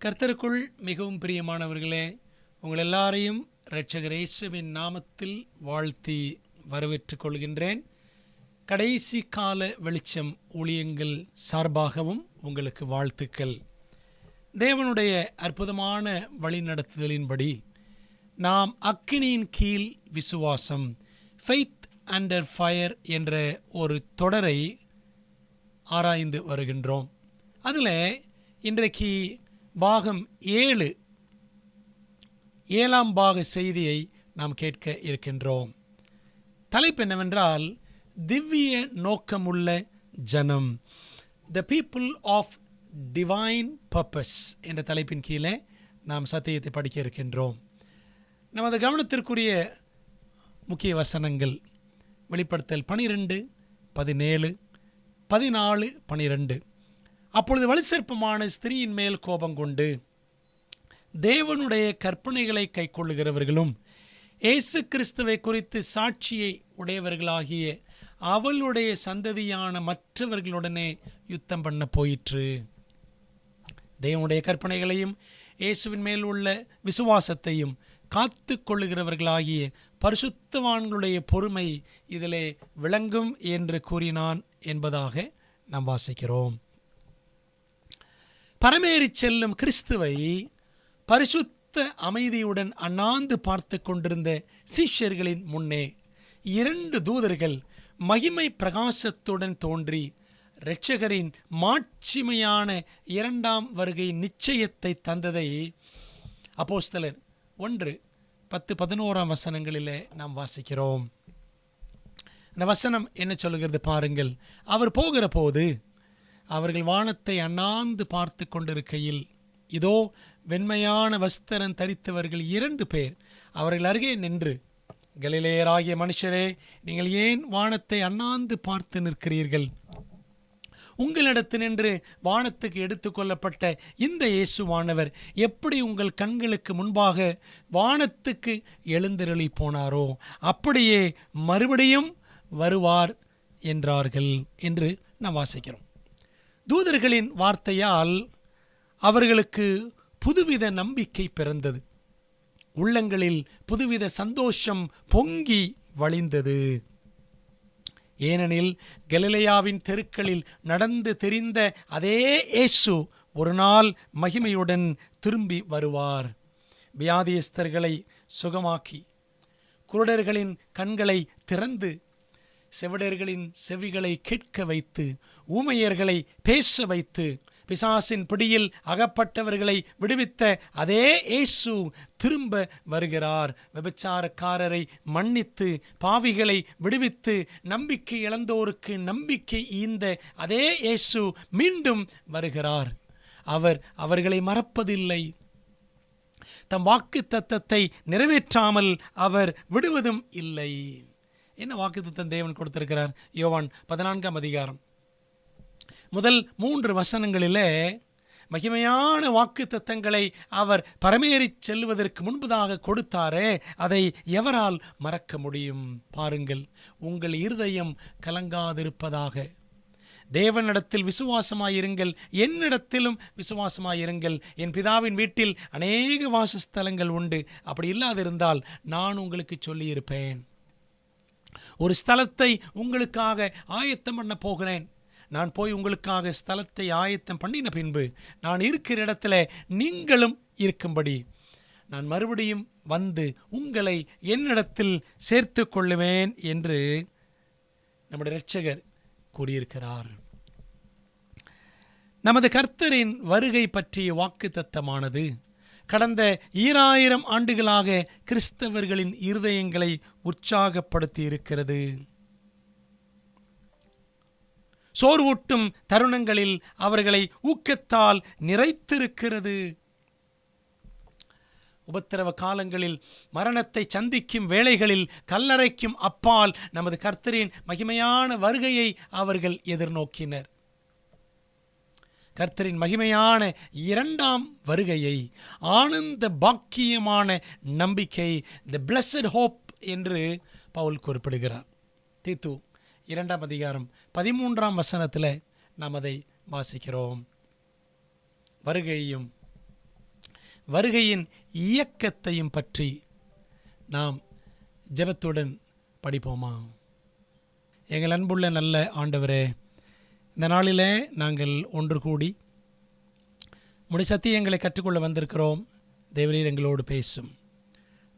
கர்த்தருக்குள் மிகவும் பிரியமானவர்களே, உங்கள் எல்லாரையும் இரட்சகர் இயேசுவின் நாமத்தில் வாழ்த்தி வரவேற்றுக் கொள்கின்றேன். கடைசி கால வெளிச்சம் ஊழியங்கள் சார்பாகவும் உங்களுக்கு வாழ்த்துக்கள். தேவனுடைய அற்புதமான வழிநடத்துதலின்படி நாம் அக்கினியின் கீழ் விசுவாசம், ஃபெய்த் அண்டர் ஃபயர் என்ற ஒரு தொடரை ஆராய்ந்து வருகின்றோம். அதில் இன்றைக்கு பாகம் 7ஆம் பாக செய்தியை நாம் கேட்க இருக்கின்றோம். தலைப்பு என்னவென்றால், திவ்ய நோக்கமுள்ள ஜனம், the people of divine purpose என்ற தலைப்பின் கீழே நாம் சத்தியத்தை படிக்க இருக்கின்றோம். நமது கவனத்திற்குரிய முக்கிய வசனங்கள் வெளிப்படுத்தல் 12, 17, 14, 12. அப்பொழுது வலுசற்பமான ஸ்திரீயின் மேல் கோபம் கொண்டு தேவனுடைய கற்பனைகளை கைக்கொள்ளுகிறவர்களும் இயேசு கிறிஸ்துவை குறித்து சாட்சியை உடையவர்களாகிய அவளுடைய சந்ததியான மற்றவர்களுடனே யுத்தம் பண்ண போயிற்று. தேவனுடைய கற்பனைகளையும் இயேசுவின் மேல் உள்ள விசுவாசத்தையும் காத்து கொள்ளுகிறவர்களாகிய பரிசுத்தவான்களுடைய பொறுமை இதிலே விளங்கும் என்று கூறினான் என்பதாக நாம் வாசிக்கிறோம். பரமேறி செல்லும் கிறிஸ்துவை பரிசுத்த அமைதியுடன் அண்ணாந்து பார்த்து கொண்டிருந்த சீஷர்களின் முன்னே 2 தூதர்கள் மகிமை பிரகாசத்துடன் தோன்றி இரட்சகரின் மாட்சிமையான 2ஆம் வருகை நிச்சயத்தை தந்ததை அப்போஸ்தலர் 1:10-11 வசனங்களிலே நாம் வாசிக்கிறோம். அந்த வசனம் என்ன சொல்லுகிறது பாருங்கள். அவர் போகிற போது அவர்கள் வானத்தை அண்ணாந்து பார்த்து கொண்டிருக்கையில், இதோ வெண்மையான வஸ்திரம் தரித்தவர்கள் 2 பேர் அவர்கள் அருகே நின்று, கலிலேயராகிய மனுஷரே, நீங்கள் ஏன் வானத்தை அண்ணாந்து பார்த்து நிற்கிறீர்கள்? உங்களிடத்து நின்று வானத்துக்கு எடுத்துக்கொள்ளப்பட்ட இந்த இயேசுவானவர் எப்படி உங்கள் கண்களுக்கு முன்பாக வானத்துக்கு எழுந்தருளி போனாரோ அப்படியே மறுபடியும் வருவார் என்றார்கள் என்று நாம் வாசிக்கிறோம். தூதர்களின் வார்த்தையால் அவர்களுக்கு புதுவித நம்பிக்கை பிறந்தது. உள்ளங்களில் புதுவித சந்தோஷம் பொங்கி வழிந்தது. ஏனெனில் கலிலேயாவின் தெருக்களில் நடந்து தெரிந்த அதே இயேசு ஒரு நாள் மகிமையுடன் திரும்பி வருவார். வியாதியஸ்தர்களை சுகமாக்கி, குருடர்களின் கண்களை திறந்து, செவிடர்களின் செவிகளை கேட்க வைத்து, ஊமையர்களை பேச வைத்து, பிசாசின் பிடியில் அகப்பட்டவர்களை விடுவித்த அதே இயேசு திரும்ப வருகிறார். விபச்சாரக்காரரை மன்னித்து, பாவிகளை விடுவித்து, நம்பிக்கை இழந்தோருக்கு நம்பிக்கை ஈந்த அதே இயேசு மீண்டும் வருகிறார். அவர் அவர்களை மறப்பதில்லை. தம் வாக்கு தத்தத்தை நிறைவேற்றாமல் அவர் விடுவதும் இல்லை. என்ன வாக்குத்தத்தம் தேவன் கொடுத்திருக்கிறார்? யோவான் 14ஆம் அதிகாரம் முதல் 3 வசனங்களிலே மகிமையான வாக்குத்தத்தங்களை அவர் பரமேறி செல்வதற்கு முன்பதாக கொடுத்தாரே, அதை எவரால் மறக்க முடியும்? பாருங்கள், உங்கள் இருதயம் கலங்காதிருப்பதாக. தேவனிடத்தில் விசுவாசமாயிருங்கள், என்னிடத்திலும் விசுவாசமாயிருங்கள். என் பிதாவின் வீட்டில் அநேக வாசஸ்தலங்கள் உண்டு. அப்படி இல்லாதிருந்தால் நான் உங்களுக்கு சொல்லியிருப்பேன். ஒரு ஸ்தலத்தை உங்களுக்காக ஆயத்தம் பண்ண போகிறேன். நான் போய் உங்களுக்காக ஸ்தலத்தை ஆயத்தம் பண்ணின பின்பு நான் இருக்கிற இடத்துல நீங்களும் இருக்கும்படி நான் மறுபடியும் வந்து உங்களை என்னிடத்தில் சேர்த்து கொள்ளுவேன் என்று நம்முடைய இரட்சகர் கூறியிருக்கிறார். நமது கர்த்தரின் வருகை பற்றிய வாக்குத்தத்தமானது கடந்த 2000 ஆண்டுகளாக கிறிஸ்தவர்களின் இருதயங்களை உற்சாகப்படுத்தி இருக்கிறது. சோர்வூட்டும் தருணங்களில் அவர்களை ஊக்கத்தால் நிறைத்திருக்கிறது. உபத்திரவ காலங்களில், மரணத்தை சந்திக்கும் வேளைகளில், கல்லறைக்கும் அப்பால் நமது கர்த்தரின் மகிமையான வருகையை அவர்கள் எதிர்நோக்கினர். கர்த்தரின் மகிமையான 2ஆம் வருகையை ஆனந்த பாக்கியமான நம்பிக்கை, தி பிளஸட் ஹோப் என்று பவுல் குறிப்பிடுகிறார். தீத்து 2ஆம் அதிகாரம் 13ஆம் வசனத்தில் நாம் அதை வாசிக்கிறோம். வருகையையும் வருகையின் இயக்கத்தையும் பற்றி நாம் ஜெபத்துடன் படிப்போமா? எங்கள் அன்புள்ள நல்ல ஆண்டவரே, இந்த நாளிலே நாங்கள் ஒன்று கூடி உம்முடைய சத்தியங்களை கற்றுக்கொள்ள வந்திருக்கிறோம். தேவரீர் எங்களோடு பேசும்.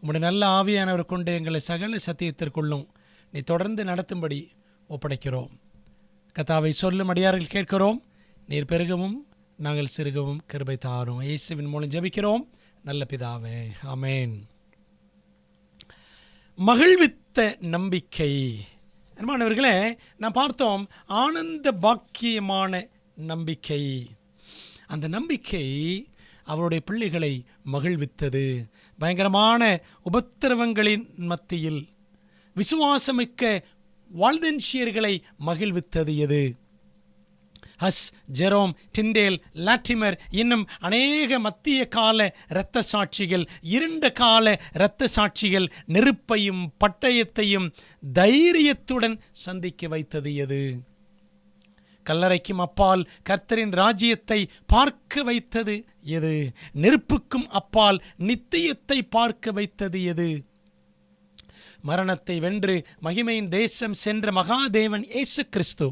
உம்முடைய நல்ல ஆவியானவர் கொண்டு எங்களை சகல சத்தியத்திற்குள்ளும் நீ தொடர்ந்து நடத்தும்படி ஒப்படைக்கிறோம். கர்த்தாவை சொல்லும் அடியார்கள் கேட்கிறோம். நீர் பெருகவும் நாங்கள் சிறுகவும் கிருபை தாரும். இயேசுவின் மூலம் ஜெபிக்கிறோம் நல்ல பிதாவே, ஆமென். மகிழ்வித்த நம்பிக்கை. அன்பானவர்களே, நான் பார்த்தோம் ஆனந்த பாக்கியமான நம்பிக்கை. அந்த நம்பிக்கை அவருடைய பிள்ளைகளை மகிழ்வித்தது. பயங்கரமான உபத்திரவங்களின் மத்தியில் விசுவாசமிக்க வால்தென்ஷியர்களை மகிழ்வித்தது எது? ஹஸ், ஜெரோம், டிண்டேல், லாட்டிமர் இன்னும் அநேக மத்திய கால இரத்த சாட்சிகள், இருண்ட கால இரத்த சாட்சிகள் நெருப்பையும் பட்டயத்தையும் தைரியத்துடன் சந்திக்க வைத்தது எது? கல்லறைக்கும் அப்பால் கர்த்தரின் ராஜ்யத்தை பார்க்க வைத்தது எது? நெருப்புக்கும் அப்பால் நித்தியத்தை பார்க்க வைத்தது எது? மரணத்தை வென்று மகிமையின் தேசம் சென்ற மகாதேவன் இயேசு கிறிஸ்து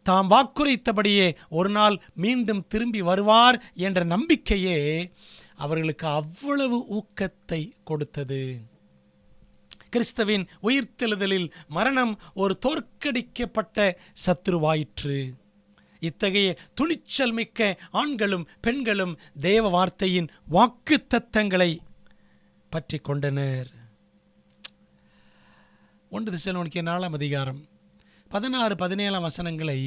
தாம் வாக்குரைத்தபடியே ஒரு நாள் மீண்டும் திரும்பி வருவார் என்ற நம்பிக்கையே அவர்களுக்கு அவ்வளவு ஊக்கத்தை கொடுத்தது. கிறிஸ்துவின் உயிர்த்தெழுதலில் மரணம் ஒரு தோற்கடிக்கப்பட்ட சத்துருவாயிற்று. இத்தகைய துணிச்சல் மிக்க ஆண்களும் பெண்களும் தேவ வார்த்தையின் வாக்குத்தத்தங்களை பற்றி கொண்டனர். 1 தெசலோனிக்கே 4ஆம் அதிகாரம் 16-17 வசனங்களை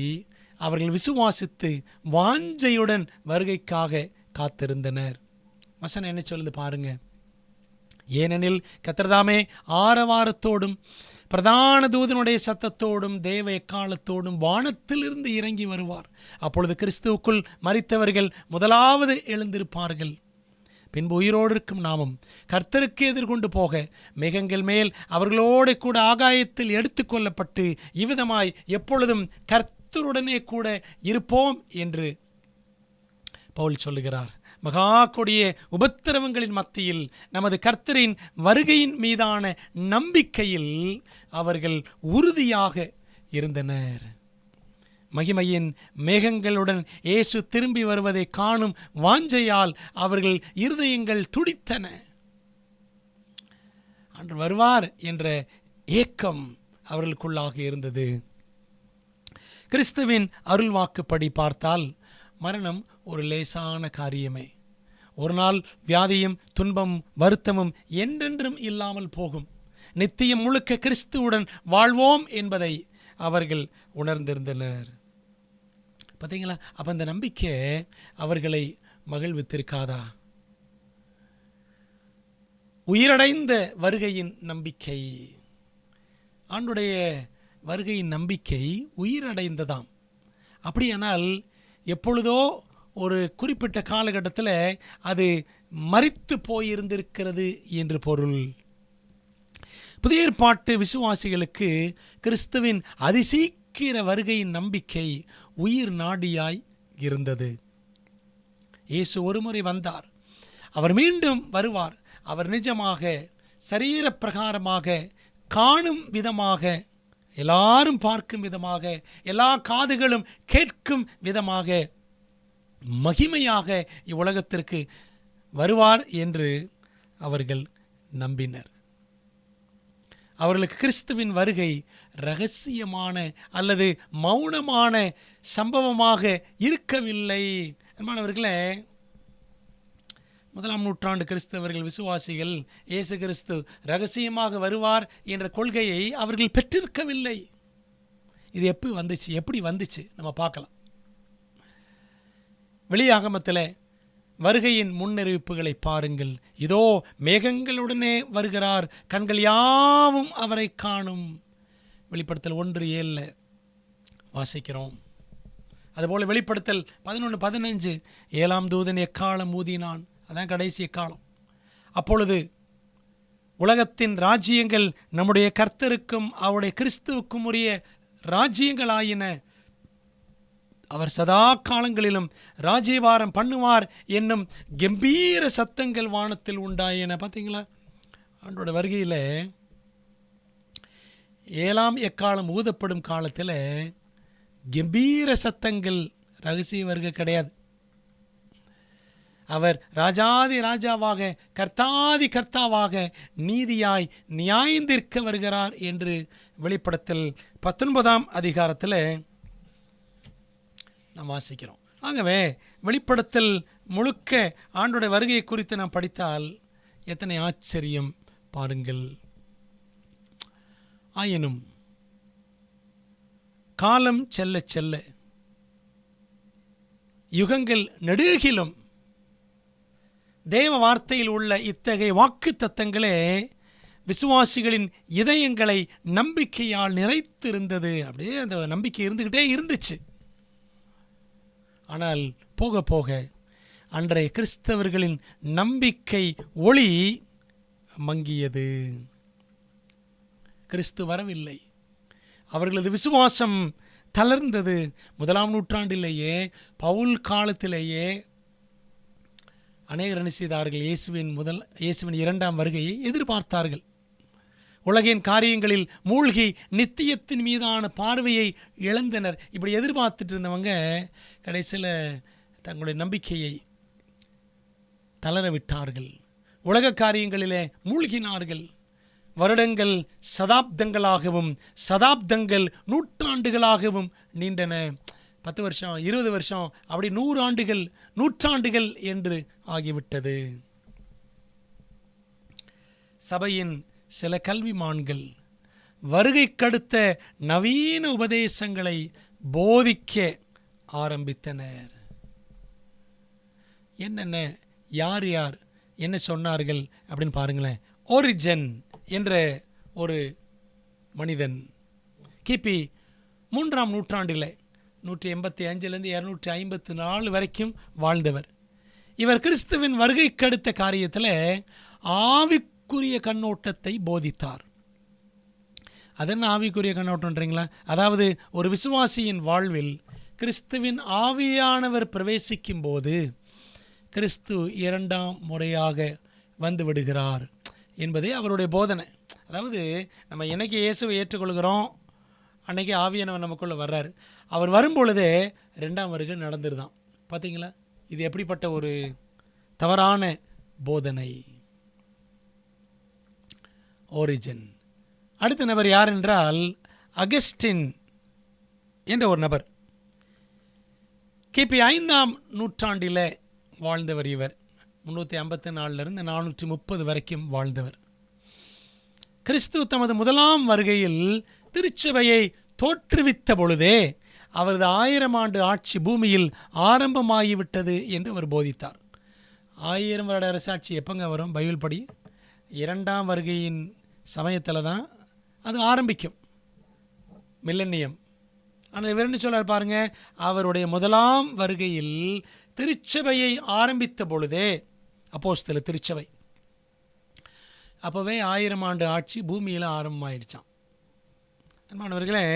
அவர்கள் விசுவாசித்து வாஞ்சையுடன் வருகைக்காக காத்திருந்தனர். வசனம் என்ன சொல்லுது பாருங்க. ஏனெனில் கர்த்தர்தாமே ஆரவாரத்தோடும் பிரதான தூதனுடைய சத்தத்தோடும் தேவ எக்காலத்தோடும் வானத்திலிருந்து இறங்கி வருவார். அப்பொழுது கிறிஸ்துவுக்குள் மரித்தவர்கள் முதலாவது எழுந்திருப்பார்கள். பின்பு உயிரோடு இருக்கும் நாமும் கர்த்தருக்கு எதிர்கொண்டு போக மேகங்கள் மேல் அவர்களோடு கூட ஆகாயத்தில் எடுத்துக்கொள்ளப்பட்டு இவ்விதமாய் எப்பொழுதும் கர்த்தருடனே கூட இருப்போம் என்று பவுல் சொல்லுகிறார். மகா கொடிய உபத்திரவங்களின் மத்தியில் நமது கர்த்தரின் வருகையின் மீதான நம்பிக்கையில் அவர்கள் உறுதியாக இருந்தனர். மகிமையின் மேகங்களுடன் இயேசு திரும்பி வருவதை காணும் வாஞ்சையால் அவர்கள் இருதயங்கள் துடித்தன. அன்று வருவார் என்ற ஏக்கம் அவர்களுக்குள்ளாக இருந்தது. கிறிஸ்துவின் அருள்வாக்குப்படி பார்த்தால் மரணம் ஒரு லேசான காரியமே. ஒரு நாள் வியாதியும் துன்பமும் வருத்தமும் என்றென்றும் இல்லாமல் போகும். நித்தியம் முழுக்க கிறிஸ்துவுடன் வாழ்வோம் என்பதை அவர்கள் உணர்ந்திருந்தனர். பார்த்தீங்களா? அப்போ அந்த நம்பிக்கை அவர்களை மகிழ்வித்திருக்காதா? உயிரடைந்த வருகையின் நம்பிக்கை, ஆண்டுடைய வருகையின் நம்பிக்கை உயிரடைந்ததாம். அப்படியானால் எப்பொழுதோ ஒரு குறிப்பிட்ட காலகட்டத்தில் அது மரித்து போயிருந்திருக்கிறது என்று பொருள். புதிய ஏற்பாட்டு விசுவாசிகளுக்கு கிறிஸ்துவின் அதிசீக்கிர வருகையின் நம்பிக்கை உயிர் நாடியாய் இருந்தது. இயேசு ஒருமுறை வந்தார், அவர் மீண்டும் வருவார். அவர் நிஜமாக சரீர பிரகாரமாக காணும் விதமாக, எல்லாரும் பார்க்கும் விதமாக, எல்லா காதுகளும் கேட்கும் விதமாக மகிமையாக இவ்வுலகத்திற்கு வருவார் என்று அவர்கள் நம்பினர். அவர்களுக்கு கிறிஸ்துவின் வருகை இரகசியமான அல்லது மௌனமான சம்பவமாக இருக்கவில்லை. அன்பானவர்களே, 1ஆம் நூற்றாண்டு கிறிஸ்தவர்கள் விசுவாசிகள் இயேசு கிறிஸ்து இரகசியமாக வருவார் என்ற கொள்கையை அவர்கள் பெற்றிருக்கவில்லை. இது எப்படி வந்துச்சு நம்ம பார்க்கலாம். வெளியாகமத்தில் வருகையின் முன்னறிவிப்புகளை பாருங்கள். இதோ மேகங்களுடனே வருகிறார், கண்கள் யாவும் அவரை காணும். வெளிப்படுத்தல் 1:7 வாசிக்கிறோம். அதுபோல் வெளிப்படுத்தல் 11:15 7ஆம் தூதன் எக்காலம் ஊதினான். அதான் கடைசி எக்காலம். அப்பொழுது உலகத்தின் ராஜ்யங்கள் நம்முடைய கர்த்தருக்கும் அவருடைய கிறிஸ்துவுக்கும் உரிய ராஜ்யங்களாயின. அவர் சதா காலங்களிலும் ராஜ்யபாரம் பண்ணுவார் என்னும் கம்பீர சத்தங்கள் வானத்தில் உண்டாயின. பார்த்தீங்களா, ஆண்டோட வருகையில் 7ஆம் எக்காலம் ஊதப்படும் காலத்தில் கம்பீர சத்தங்கள், ரகசிய வருகை கிடையாது. அவர் ராஜாதி ராஜாவாக கர்த்தாதி கர்த்தாவாக நீதியாய் நியாயந்திருக்க வருகிறார் என்று வெளிப்படுத்தல் 19ஆம் அதிகாரத்தில் நாம் வாசிக்கிறோம். ஆகவே வெளிப்படுத்தல் முழுக்க ஆண்டோட வருகையை குறித்து நாம் படித்தால் எத்தனை ஆச்சரியம் பாருங்கள். ஆயினும் காலம் செல்ல செல்ல, யுகங்கள் நெடுகிலும் தேவ வார்த்தையில் உள்ள இத்தகைய வாக்கு தத்தங்களே விசுவாசிகளின் இதயங்களை நம்பிக்கையால் நிறைத்திருந்தது. அப்படியே அந்த நம்பிக்கை இருந்துக்கிட்டே இருந்துச்சு. ஆனால் போக போக அன்றைய கிறிஸ்தவர்களின் நம்பிக்கை ஒளி மங்கியது. கிறிஸ்து வரவில்லை. அவர்களது விசுவாசம் தளர்ந்தது. 1ஆம் நூற்றாண்டிலேயே, பவுல் காலத்திலேயே அநேகர் என்ன செய்தார்கள்? இயேசுவின் 2ஆம் வருகையை எதிர்பார்த்தார்கள். உலகின் காரியங்களில் மூழ்கி நித்தியத்தின் மீதான பார்வையை இழந்தனர். இப்படி எதிர்பார்த்துட்டு இருந்தவங்க கடைசியில் தங்களுடைய நம்பிக்கையை தளர விட்டார்கள். உலக காரியங்களிலே மூழ்கினார்கள். வருடங்கள் சதாப்தங்களாகவும் சதாப்தங்கள் நூற்றாண்டுகளாகவும் நீண்டன. 10 வருஷம், 20 வருஷம், அப்படி 100 ஆண்டுகள், நூற்றாண்டுகள் என்று ஆகிவிட்டது. சபையின் சில கல்விமான்கள் வருகைக்கடுத்த நவீன உபதேசங்களை போதிக்க ஆரம்பித்தனர். என்னென்ன, யார் யார் என்ன சொன்னார்கள் அப்படின்னு பாருங்களேன். ஓரிஜன் என்ற ஒரு மனிதன் கிபி 3ஆம் நூற்றாண்டில் 185லேருந்து 254 வரைக்கும் வாழ்ந்தவர். இவர் கிறிஸ்துவின் வருகைக்கடுத்த காரியத்தில் ஆவிக்குரிய கண்ணோட்டத்தை போதித்தார். அதென்ன ஆவிக்குரிய கண்ணோட்டம்ன்றீங்களா? அதாவது ஒரு விசுவாசியின் வாழ்வில் கிறிஸ்துவின் ஆவியானவர் பிரவேசிக்கும் போது கிறிஸ்து 2ஆம் முறையாக வந்து விடுகிறார் என்பதே அவருடைய போதனை. அதாவது நம்ம என்னைக்கு இயேசுவை ஏற்றுக்கொள்கிறோம் அன்னைக்கு ஆவியானவர் நமக்குள்ளே வர்றார். அவர் வரும்பொழுதே 2ஆம் வருகை நடந்துருதான். பார்த்தீங்களா, இது எப்படிப்பட்ட ஒரு தவறான போதனை. ஓரிஜன். அடுத்த நபர் யார் என்றால் அகஸ்டின் என்ற ஒரு நபர். கிபி 5ஆம் நூற்றாண்டில் வாழ்ந்தவர். இவர் 354லிருந்து 430 வரைக்கும் வாழ்ந்தவர். கிறிஸ்து தமது முதலாம் வருகையில் திருச்சபையை தோற்றுவித்த பொழுதே அவரது 1000 ஆண்டு ஆட்சி பூமியில் ஆரம்பமாகிவிட்டது என்று அவர் போதித்தார். 1000 வருட அரசாட்சி எப்போங்க வரும்? பைபிள் படி 2ஆம் வருகையின் சமயத்தில் தான் அது ஆரம்பிக்கும், மில்லனியம். ஆனால் இவர் என்ன சொல்றார் பாருங்க, அவருடைய முதலாம் வருகையில் திருச்சபையை ஆரம்பித்த பொழுதே, அப்போஸ்தல திருச்சபை, அப்போவே 1000 ஆண்டு ஆட்சி பூமியில் ஆரம்பமாயிடுச்சான். அன்பானவர்களே,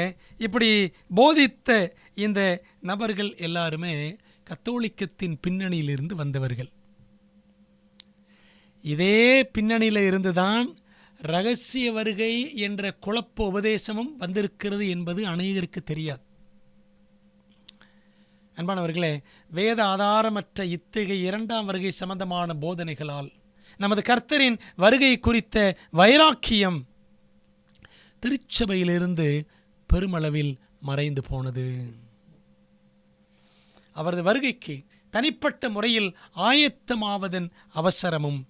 இப்படி போதித்த இந்த நபர்கள் எல்லாருமே கத்தோலிக்கத்தின் பின்னணியிலிருந்து வந்தவர்கள். இதே பின்னணியில் இருந்துதான் இரகசிய வருகை என்ற குழப்ப உபதேசமும் வந்திருக்கிறது என்பது அநேகருக்கு தெரியாது. அன்பானவர்களே, வேத ஆதாரமற்ற இத்தகைய 2ஆம் வருகை சம்பந்தமான போதனைகளால் நமது கர்த்தரின் வருகை குறித்த வைராக்கியம் திருச்சபையிலிருந்து பெருமளவில் மறைந்து போனது. அவரது வருகைக்கு தனிப்பட்ட முறையில் ஆயத்தமாவதன் அவசரமும்,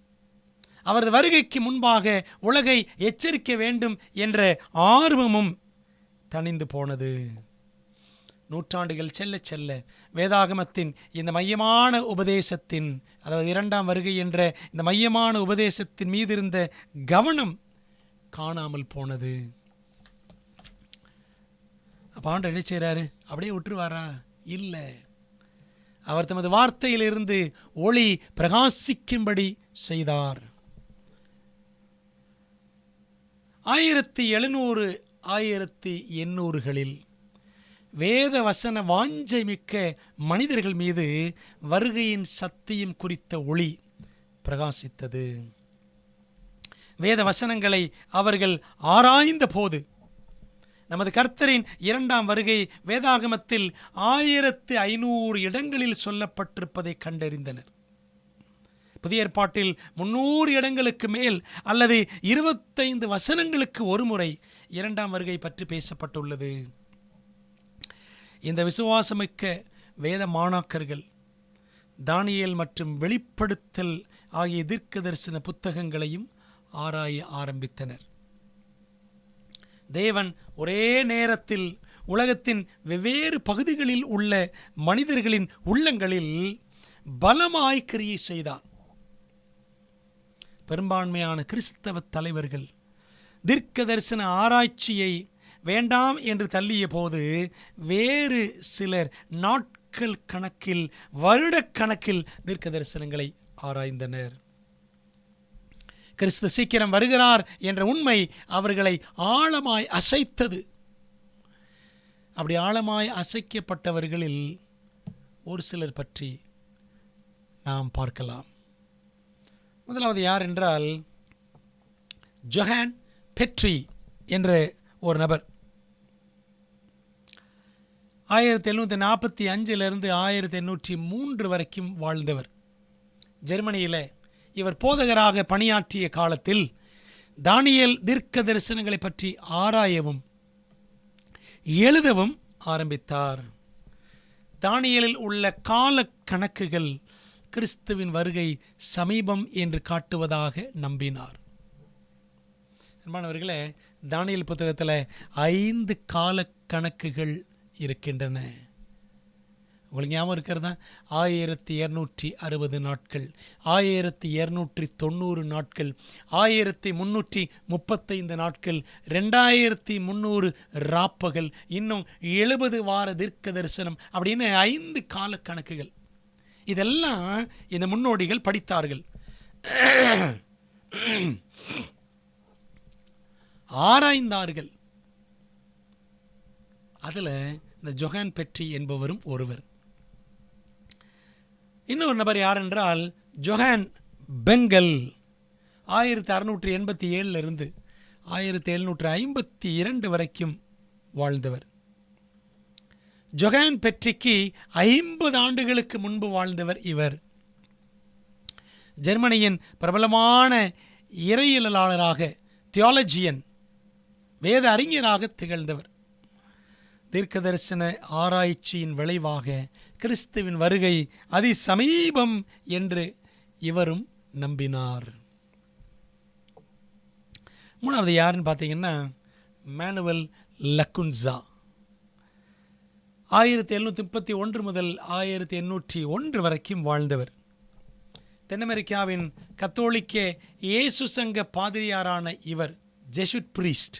அவரது வருகைக்கு முன்பாக உலகை எச்சரிக்க வேண்டும் என்ற ஆர்வமும் தணிந்து போனது. நூற்றாண்டுகள் செல்ல செல்ல வேதாகமத்தின் இந்த மையமான உபதேசத்தின், அதாவது 2ஆம் வருகை என்ற இந்த மையமான உபதேசத்தின் மீது இருந்த கவனம் காணாமல் போனது. அப்போ ஆண்டவர் என்ன செய்கிறாரு? அப்படியே விட்டுருவாரா? இல்லை. அவர் தமது வார்த்தையிலிருந்து ஒளி பிரகாசிக்கும்படி செய்தார். 1700 1800களில் வேத வசன வாஞ்சை மிக்க மனிதர்கள் மீது வருகையின் சத்தியம் குறித்த ஒளி பிரகாசித்தது. வேத வசனங்களை அவர்கள் ஆராய்ந்த போது நமது கர்த்தரின் இரண்டாம் வருகை வேதாகமத்தில் 1500 இடங்களில் சொல்லப்பட்டிருப்பதை கண்டறிந்தனர். புதிய ஏற்பாட்டில் 300 இடங்களுக்கு மேல் அல்லது 25 வசனங்களுக்கு ஒரு முறை இரண்டாம் வருகை பற்றி பேசப்பட்டுள்ளது. இந்த விசுவாசமிக்க வேத மாணாக்கர்கள் தானியேல் மற்றும் வெளிப்படுத்தல் ஆகிய தீர்க்க தரிசன புத்தகங்களையும் ஆராய ஆரம்பித்தனர். தேவன் ஒரே நேரத்தில் உலகத்தின் வெவ்வேறு பகுதிகளில் உள்ள மனிதர்களின் உள்ளங்களில் பலமாய் கிரியை செய்தார். பெரும்பான்மையான கிறிஸ்தவ தலைவர்கள் தீர்க்க தரிசன ஆராய்ச்சியை வேண்டாம் என்று தள்ளிய போது, வேறு சிலர் நாட்கள் கணக்கில் வருடக்கணக்கில் தீர்க்க தரிசனங்களை ஆராய்ந்தனர். கிறிஸ்து சீக்கிரம் வருகிறார் என்ற உண்மை அவர்களை ஆழமாய் அசைத்தது. அப்படி ஆழமாய் அசைக்கப்பட்டவர்களில் ஒரு சிலர் பற்றி நாம் பார்க்கலாம். முதலாவது யார் என்றால் ஜொஹான் பெட்ரி என்ற ஒரு நபர். 1745 1803 வரைக்கும் வாழ்ந்தவர். ஜெர்மனியில் இவர் போதகராக பணியாற்றிய காலத்தில் தானியேல் தீர்க்க தரிசனங்களை பற்றி ஆராயவும் எழுதவும் ஆரம்பித்தார். தானியேலில் உள்ள கால கணக்குகள் கிறிஸ்துவின் வருகை சமீபம் என்று காட்டுவதாக நம்பினார். அன்பானவர்களே, தானியேல் புத்தகத்தில் 5 கால கணக்குகள் இருக்கின்றன. உங்களுக்கு ஞாபகம் இருக்கிறதா? 1260 நாட்கள், 1290 நாட்கள், 1335 நாட்கள், 2300 ராப்பகல், இன்னும் 70 வார தீர்க்க தரிசனம் அப்படின்னு 5 கால கணக்குகள். இதெல்லாம் இந்த முன்னோடிகள் படித்தார்கள், ஆராய்ந்தார்கள். அதில் இந்த ஜொஹான் பெட்ரி என்பவரும் ஒருவர். இன்னொரு நபர் யார் என்றால் ஜொஹான் பெங்கல். 1687 1752 வரைக்கும் வாழ்ந்தவர். ஜொஹான் பெட்ரிக்கு 50 ஆண்டுகளுக்கு முன்பு வாழ்ந்தவர் இவர். ஜெர்மனியின் பிரபலமான இறையியலாளராக, தியாலஜியன், வேத அறிஞராக திகழ்ந்தவர். தீர்க்க தரிசன ஆராய்ச்சியின் விளைவாக கிறிஸ்துவின் வருகை அதி சமீபம் என்று இவரும் நம்பினார். மூணாவது யாருன்னு பார்த்தீங்கன்னா மேனுவல் லக்குன்சா. 1731 முதல் 1801 வரைக்கும் வாழ்ந்தவர். தென் அமெரிக்காவின் கத்தோலிக்க இயேசு சங்க பாதிரியாரான இவர் ஜெசுட் பிரீஸ்ட்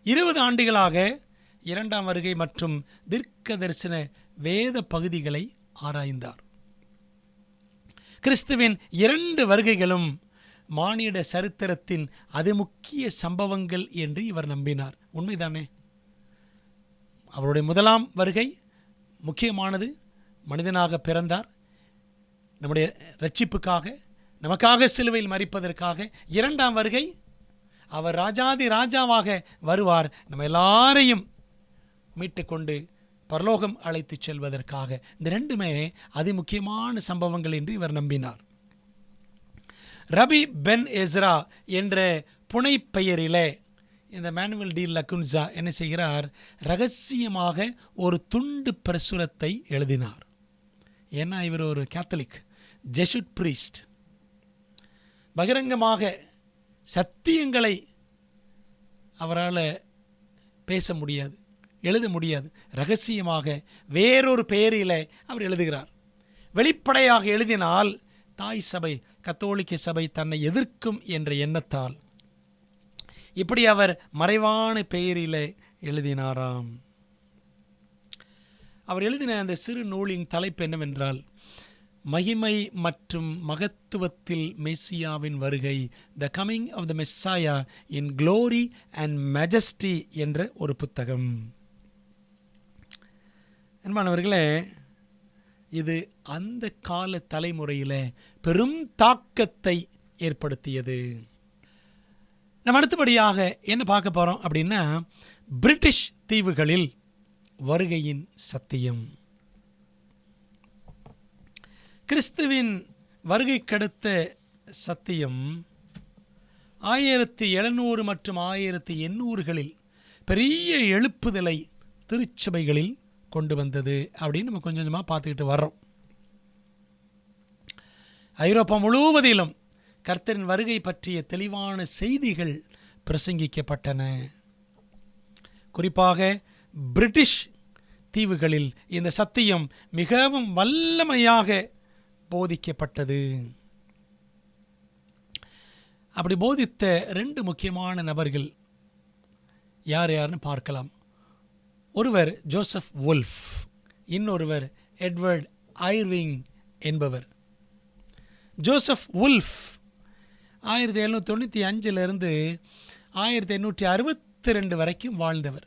20 ஆண்டுகளாக இரண்டாம் வருகை மற்றும் தீர்க்க தரிசன வேத பகுதிகளை ஆராய்ந்தார். கிறிஸ்துவின் 2 வருகைகளும் மானிட சரித்திரத்தின் அதிமுக்கிய சம்பவங்கள் என்று இவர் நம்பினார். உண்மைதானே? அவருடைய முதலாம் வருகை முக்கியமானது. மனிதனாக பிறந்தார், நம்முடைய இரட்சிப்புக்காக, நமக்காக சிலுவையில் மரிப்பதற்காக. இரண்டாம் வருகை, அவர் ராஜாதி ராஜாவாக வருவார், நம்ம எல்லாரையும் மீட்டுக்கொண்டு பரலோகம் அழைத்து செல்வதற்காக. இந்த ரெண்டுமே அதிமுக்கியமான சம்பவங்கள் என்று இவர் நம்பினார். ரபி பென் எஸ்ரா என்ற புனை பெயரிலே இந்த மேனுவல் டி லக்குன்சா என்ன செய்கிறார்? ரகசியமாக ஒரு துண்டு பிரசுரத்தை எழுதினார். ஏன்னா இவர் ஒரு கேத்தலிக், ஜெசுட் பிரீஸ்ட். பகிரங்கமாக சத்தியங்களை அவரால் பேச முடியாது, எழுத முடியாது. ரகசியமாக வேறொரு பெயரில் அவர் எழுதுகிறார். வெளிப்படையாக எழுதினால் தாய் சபை, கத்தோலிக்க சபை தன்னை எதிர்க்கும் என்ற எண்ணத்தால் இப்படி அவர் மறைவான பெயரில் எழுதினாராம். அவர் எழுதின அந்த சிறு நூலின் தலைப்பு என்னவென்றால், மகிமை மற்றும் மகத்துவத்தில் மெஸ்ஸியாவின் வருகை, the coming of the Messiah in glory and majesty என்ற ஒரு புத்தகம். அன்பானவர்களே, இது அந்த கால தலைமுறையில் பெரும் தாக்கத்தை ஏற்படுத்தியது. நம்ம அடுத்தபடியாக என்ன பார்க்க போகிறோம் அப்படின்னா, பிரிட்டிஷ் தீவுகளில் வருகையின் சத்தியம். கிறிஸ்துவின் வருகைக்கடுத்த சத்தியம் 1700 மற்றும் 1800களில் பெரிய எழுப்புதலை திருச்சபைகளில் கொண்டு வந்தது அப்படின்னு நம்ம கொஞ்சம் கொஞ்சமாக பார்த்துக்கிட்டு வர்றோம். ஐரோப்பா முழுவதிலும் கர்த்தரின் வருகை பற்றிய தெளிவான செய்திகள் பிரசங்கிக்கப்பட்டன. குறிப்பாக பிரிட்டிஷ் தீவுகளில் இந்த சத்தியம் மிகவும் வல்லமையாக போதிக்கப்பட்டது. அப்படி போதித்த 2 முக்கியமான நபர்கள் யாருன்னு பார்க்கலாம். ஒருவர் ஜோசப் வுல்ஃப், இன்னொருவர் எட்வர்ட் ஐர்விங் என்பவர். ஜோசப் வுல்ஃப் 1795 1862 வரைக்கும் வாழ்ந்தவர்.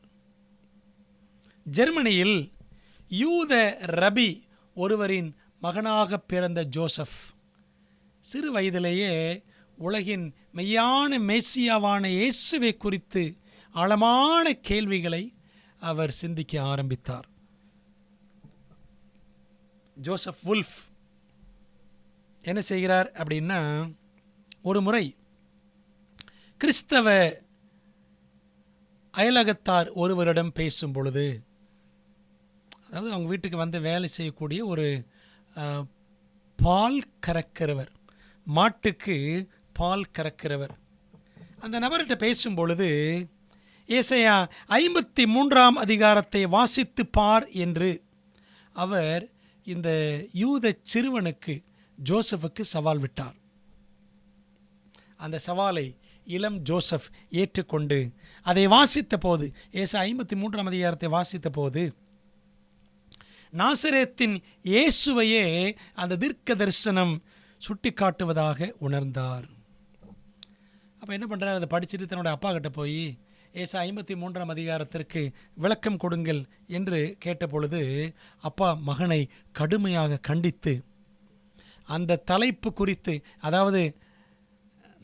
ஜெர்மனியில் யூத ரபி ஒருவரின் மகனாக பிறந்த ஜோசப் சிறு வயதிலேயே உலகின் மெய்யான மேசியாவான இயேசுவை குறித்து ஆழமான கேள்விகளை அவர் சிந்திக்க ஆரம்பித்தார். ஜோசப் வுல்ஃப் என்ன செய்கிறார் அப்படின்னா, ஒரு முறை கிறிஸ்தவ அயலகத்தார் ஒருவரிடம் பேசும் பொழுது, அதாவது அவங்க வீட்டுக்கு வந்து வேலை செய்யக்கூடிய ஒரு பால் கறக்கிறவர், மாட்டுக்கு பால் கறக்கிறவர், அந்த நபர்கிட்ட பேசும் பொழுது ஏசாயா 53 அதிகாரத்தை வாசித்து பார் என்று அவர் இந்த யூத சிறுவனுக்கு ஜோசப்புக்கு சவால் விட்டார். அந்த சவாலை இளம் ஜோசப் ஏற்றுக்கொண்டு அதை வாசித்த போது, ஏசாயா 53 அதிகாரத்தை வாசித்த போது, நாசரேத்தின் இயேசுவையே அந்த தீர்க்க தரிசனம் சுட்டி காட்டுவதாக உணர்ந்தார். அப்போ என்ன பண்ணுறார், அதை படிச்சுட்டு தன்னோட அப்பா கிட்ட போய் ஏசாயா 53 அதிகாரத்திற்கு விளக்கம் கொடுங்கள் என்று கேட்டபொழுது, அப்பா மகனை கடுமையாக கண்டித்து அந்த தலைப்பு குறித்து, அதாவது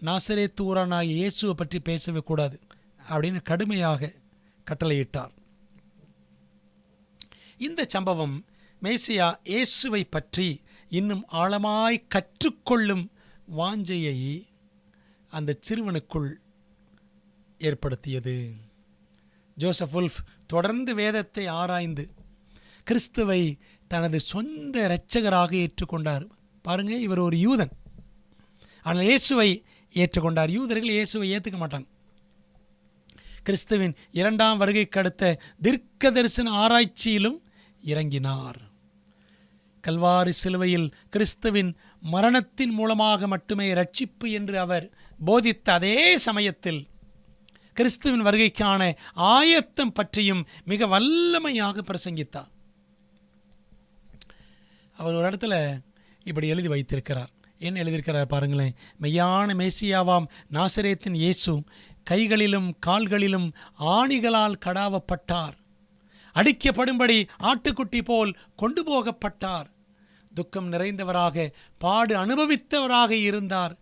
நாசரேத்து ஊரானாகிய இயேசுவை பற்றி பேசவே கூடாது அப்படின்னு கடுமையாக கட்டளையிட்டார். இந்த சம்பவம் மேசியா இயேசுவை பற்றி இன்னும் ஆழமாய் கற்றுக்கொள்ளும் வாஞ்சையை அந்த சிறுவனுக்குள் ஏற்படுத்தியது. ஜோசப் வுல்ஃப் தொடர்ந்து வேதத்தை ஆராய்ந்து கிறிஸ்துவை தனது சொந்த இரட்சகராக ஏற்றுக்கொண்டார். பாருங்க, இவர் ஒரு யூதன், ஆனால் இயேசுவை ஏற்றுக்கொண்டார். யூதர்கள் இயேசுவை ஏற்றுக்க மாட்டாங்க. கிறிஸ்துவின் 2ஆம் வருகைக்கு அடுத்த தீர்க்க தரிசன ஆராய்ச்சியிலும் இறங்கினார். கல்வாரி சிலுவையில் கிறிஸ்துவின் மரணத்தின் மூலமாக மட்டுமே இரட்சிப்பு என்று அவர் போதித்த அதே சமயத்தில் கிறிஸ்துவின் வருகைக்கான ஆயத்தம் பற்றியும் மிக வல்லமையாக பிரசங்கித்தார். அவர் ஒரு இடத்துல இப்படி எழுதி வைத்திருக்கிறார். என்ன எழுதியிருக்கிறார் பாருங்களேன். மெய்யான மேசியாவாம் நாசரேத்தின் இயேசு கைகளிலும் கால்களிலும் ஆணிகளால் கடாவப்பட்டார், அடிக்கப்படும்படி ஆட்டுக்குட்டி போல் கொண்டு போகப்பட்டார், துக்கம் நிறைந்தவராக பாடு அனுபவித்தவராக இருந்தார்.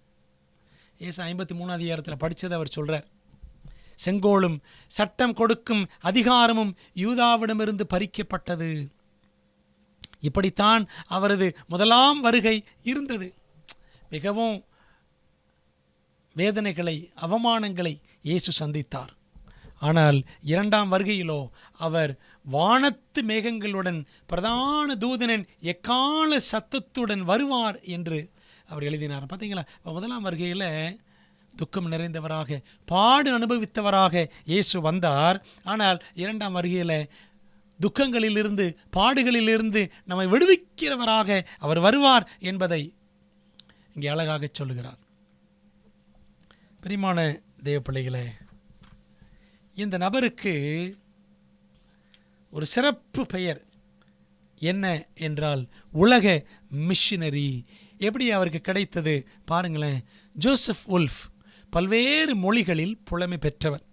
ஏசாயா 53 அதிகாரத்தில் படித்ததை அவர் சொல்கிறார். செங்கோலும் சட்டம் கொடுக்கும் அதிகாரமும் யூதாவிடமிருந்து பறிக்கப்பட்டது. இப்படித்தான் அவரது முதலாம் வருகை இருந்தது. மிகவும் வேதனைகளை, அவமானங்களை இயேசு சந்தித்தார். ஆனால் 2ஆம் வருகையிலோ அவர் வானத்து மேகங்களுடன் பிரதான தூதனின் எக்கால சத்தத்துடன் வருவார் என்று அவர் எழுதினார். பார்த்தீங்களா, முதலாம் வருகையில் துக்கம் நிறைந்தவராக பாடு அனுபவித்தவராக இயேசு வந்தார். ஆனால் 2ஆம் வருகையில் துக்கங்களிலிருந்து பாடுகளிலிருந்து நம்மை விடுவிக்கிறவராக அவர் வருவார் என்பதை இங்கே அழகாக சொல்லுகிறார். பிரியமான தேவ பிள்ளைகளே, இந்த நபருக்கு ஒரு சிறப்பு பெயர் என்ன என்றால் உலக மிஷினரி. எப்படி அவருக்கு கிடைத்தது பாருங்களேன். ஜோசப் வுல்ஃப் பல்வேறு மொழிகளில் புலமை பெற்றவர்.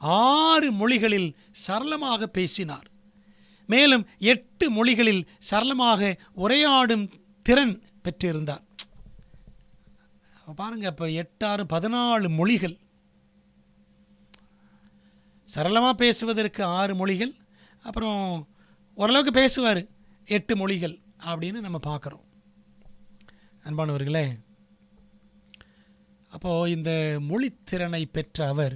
6 மொழிகளில் சரளமாக பேசினார். மேலும் 8 மொழிகளில் சரளமாக உரையாடும் திறன் பெற்றிருந்தார். பாருங்க, இப்போ 8 6 14 மொழிகள். சரளமாக பேசுவதற்கு 6 மொழிகள், அப்புறம் ஓரளவுக்கு பேசுவார் 8 மொழிகள் அப்படின்னு நம்ம பார்க்குறோம். அன்பானவர்களே, அப்போது இந்த மொழித்திறனை பெற்ற அவர்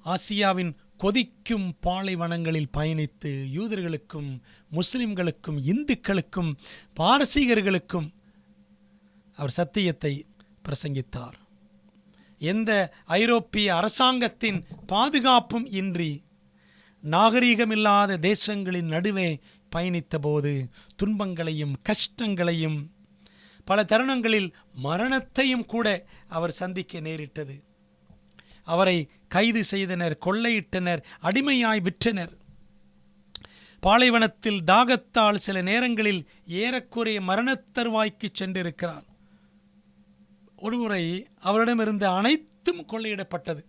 ஆசியாவின் கொதிக்கும் பாலைவனங்களில் பயணித்து யூதர்களுக்கும் முஸ்லிம்களுக்கும் இந்துக்களுக்கும் பாரசீகர்களுக்கும் அவர் சத்தியத்தை பிரசங்கித்தார். எந்த ஐரோப்பிய அரசாங்கத்தின் பாதுகாப்பும் இன்றி நாகரீகமில்லாத தேசங்களின் நடுவே பயணித்தபோது துன்பங்களையும் கஷ்டங்களையும் பல தருணங்களில் மரணத்தையும் கூட அவர் சந்திக்க நேரிட்டது. அவரை கைது செய்தனர், கொள்ளையிட்டனர், அடிமையாய் விற்றனர். பாலைவனத்தில் தாகத்தால் சில நேரங்களில் ஏறக்குறைய மரணத்தருவாய்க்கு சென்றிருக்கிறார். ஒருமுறை அவரிடமிருந்த அனைத்தும் கொள்ளையிடப்பட்டது.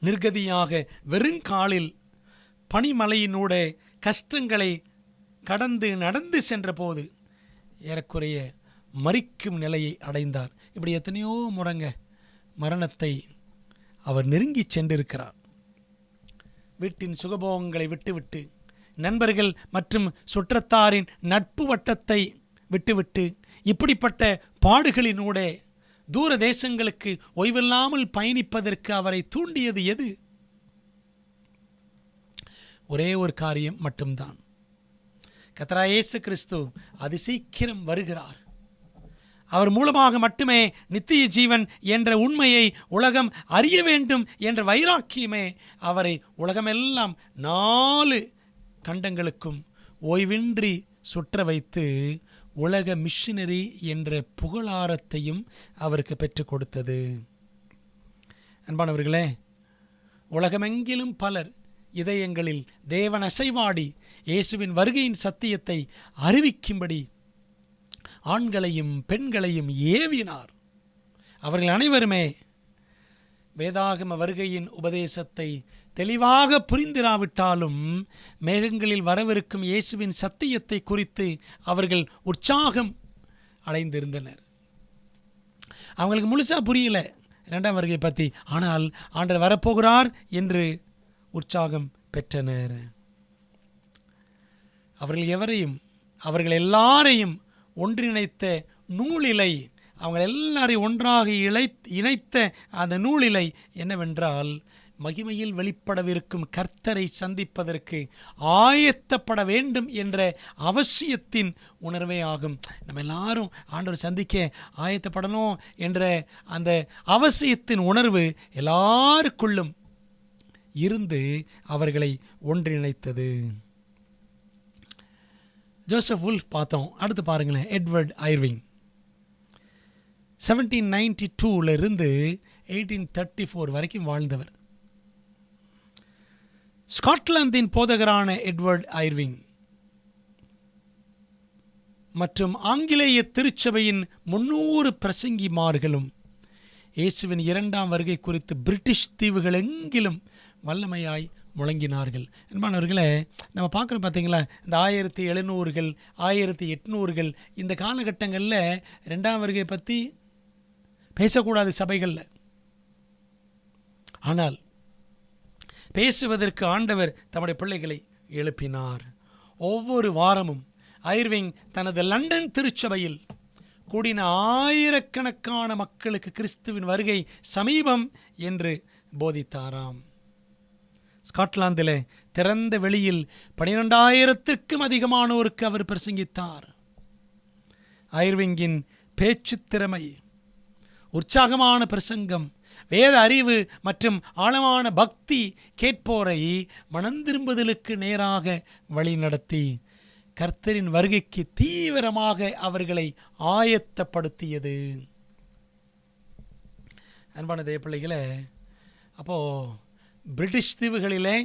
நிர்கதியாக வெறுங்காலில் பனிமலையினூட கஷ்டங்களை கடந்து நடந்து சென்றபோது ஏறக்குறைய மரிக்கும் நிலையை அடைந்தார். இப்படி எத்தனையோ முறைங்க மரணத்தை அவர் நெருங்கி சென்றிருக்கிறார். வீட்டின் சுகபோகங்களை விட்டுவிட்டு, நண்பர்கள் மற்றும் சுற்றத்தாரின் நட்பு வட்டத்தை விட்டுவிட்டு, இப்படிப்பட்ட பாடுகளினூடே தூர தேசங்களுக்கு ஓய்வில்லாமல் பயணிப்பதற்கு அவரை தூண்டியது எது? ஒரே ஒரு காரியம் மட்டும்தான். கர்த்தராகிய இயேசு கிறிஸ்து அதிசீக்கிரம் வருகிறார். அவர் மூலமாக மட்டுமே நித்திய ஜீவன் என்ற உண்மையை உலகம் அறிய வேண்டும் என்ற வைராக்கியமே அவரை உலகமெல்லாம் 4 கண்டங்களுக்கும் ஓய்வின்றி சுற்ற வைத்து உலக மிஷினரி என்ற புகழாரத்தையும் அவருக்கு பெற்றுக் கொடுத்தது. அன்பானவர்களே, உலகமெங்கிலும் பலர் இதயங்களில் தேவன் அசைவாடி இயேசுவின் வருகையின் சத்தியத்தை அறிவிக்கும்படி ஆண்களையும் பெண்களையும் ஏவினார். அவர்கள் அனைவருமே வேதாகம வருகையின் உபதேசத்தை தெளிவாக புரிந்திராவிட்டாலும் மேகங்களில் வரவிருக்கும் இயேசுவின் சத்தியத்தை குறித்து அவர்கள் உற்சாகம் அடைந்திருந்தனர். அவங்களுக்கு முழுசாக புரியல 2ஆம் வருகை பற்றி, ஆனால் ஆண்டவர் வரப்போகிறார் என்று உற்சாகம் பெற்றனர். அவர்கள் எல்லாரையும் ஒன்றிணைத்த நூலிலை, அவங்க எல்லாரையும் ஒன்றாக இணைத்த அந்த நூலிலை என்னவென்றால், மகிமையில் வெளிப்படவிருக்கும் கர்த்தரை சந்திப்பதற்கு ஆயத்தப்பட வேண்டும் என்ற அவசியத்தின் உணர்வே ஆகும். நம்ம எல்லாரும் ஆண்டவர் சந்திக்க ஆயத்தப்படணும் என்ற அந்த அவசியத்தின் உணர்வு எல்லாருக்குள்ளும் இருந்து அவர்களை ஒன்றிணைத்தது. ஜோசப் வுல்ஃப் பார்த்தோம். அடுத்து பாருங்களேன், எட்வர்ட் ஐர்விங் 1792 1834 வரைக்கும் வாழ்ந்தவர். ஸ்காட்லாந்தின் போதகரான எட்வர்ட் ஐர்விங் மற்றும் ஆங்கிலேய திருச்சபையின் 300 பிரசங்கிமார்களும் இயேசுவின் 2ஆம் வருகை குறித்து பிரிட்டிஷ் தீவுகள் எங்கிலும் வல்லமையாய் முழங்கினார்கள். அன்பானவர்களே, நம்ம பார்க்குறோம் பார்த்தீங்களா, இந்த 1700கள் 1800கள் இந்த காலகட்டங்களில் 2ஆம் வருகை பற்றி பேசக்கூடாது சபைகளில். ஆனால் பேசுவதற்கு ஆண்டவர் தம்முடைய பிள்ளைகளை எழுப்பினார். ஒவ்வொரு வாரமும் ஐர்விங் தனது லண்டன் திருச்சபையில் கூடின ஆயிரக்கணக்கான மக்களுக்கு கிறிஸ்துவின் வருகை சமீபம் என்று போதித்தாராம். ஸ்காட்லாந்தில் திறந்த வெளியில் 12,000க்கும் அதிகமானோருக்கு அவர் பிரசங்கித்தார். ஐர்விங்கின் பேச்சு திறமை, உற்சாகமான பிரசங்கம், வேத அறிவு மற்றும் ஆழமான பக்தி கேட்போரை மனந்திரும்புதலுக்கு நேராக வழிநடத்தி கர்த்தரின் வருகைக்கு தீவிரமாக அவர்களை ஆயத்தப்படுத்தியது. அன்பான தேவ பிள்ளைகளே, அப்போது பிரிட்டிஷ் தீவுகளிலே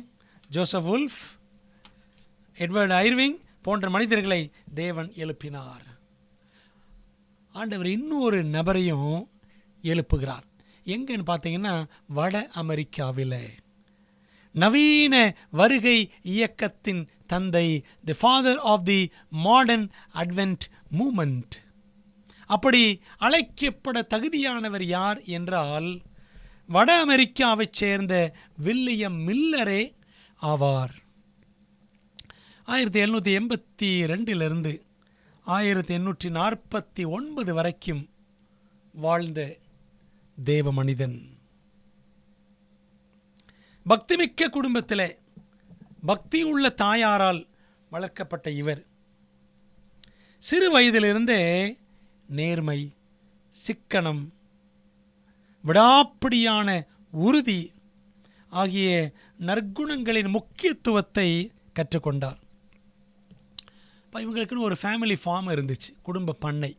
ஜோசப் வுல்ஃப், எட்வர்ட் ஐர்விங் போன்ற மனிதர்களை தேவன் எழுப்பினார். ஆண்டவர் இன்னொரு நபரையும் எழுப்புகிறார். எங்கன்னு பார்த்தீங்கன்னா, வட அமெரிக்காவில் நவீன வருகை இயக்கத்தின் தந்தை, the father of the modern advent movement. அப்படி அழைக்கப்பட தகுதியானவர் யார் என்றால் வட அமெரிக்காவைச் சேர்ந்த வில்லியம் மில்லரே ஆவார். 1782 1849 வரைக்கும் வாழ்ந்த தேவ மனிதன். பக்திமிக்க குடும்பத்திலே பக்தி உள்ள தாயாரால் வளர்க்கப்பட்ட இவர் சிறு வயதிலிருந்தே நேர்மை, சிக்கனம், விடாப்பிடியான உறுதி ஆகிய நற்குணங்களின் முக்கியத்துவத்தை கற்றுக்கொண்டார். இப்போ இவங்களுக்குன்னு ஒரு ஃபேமிலி ஃபார்ம் இருந்துச்சு, குடும்ப பண்ணை.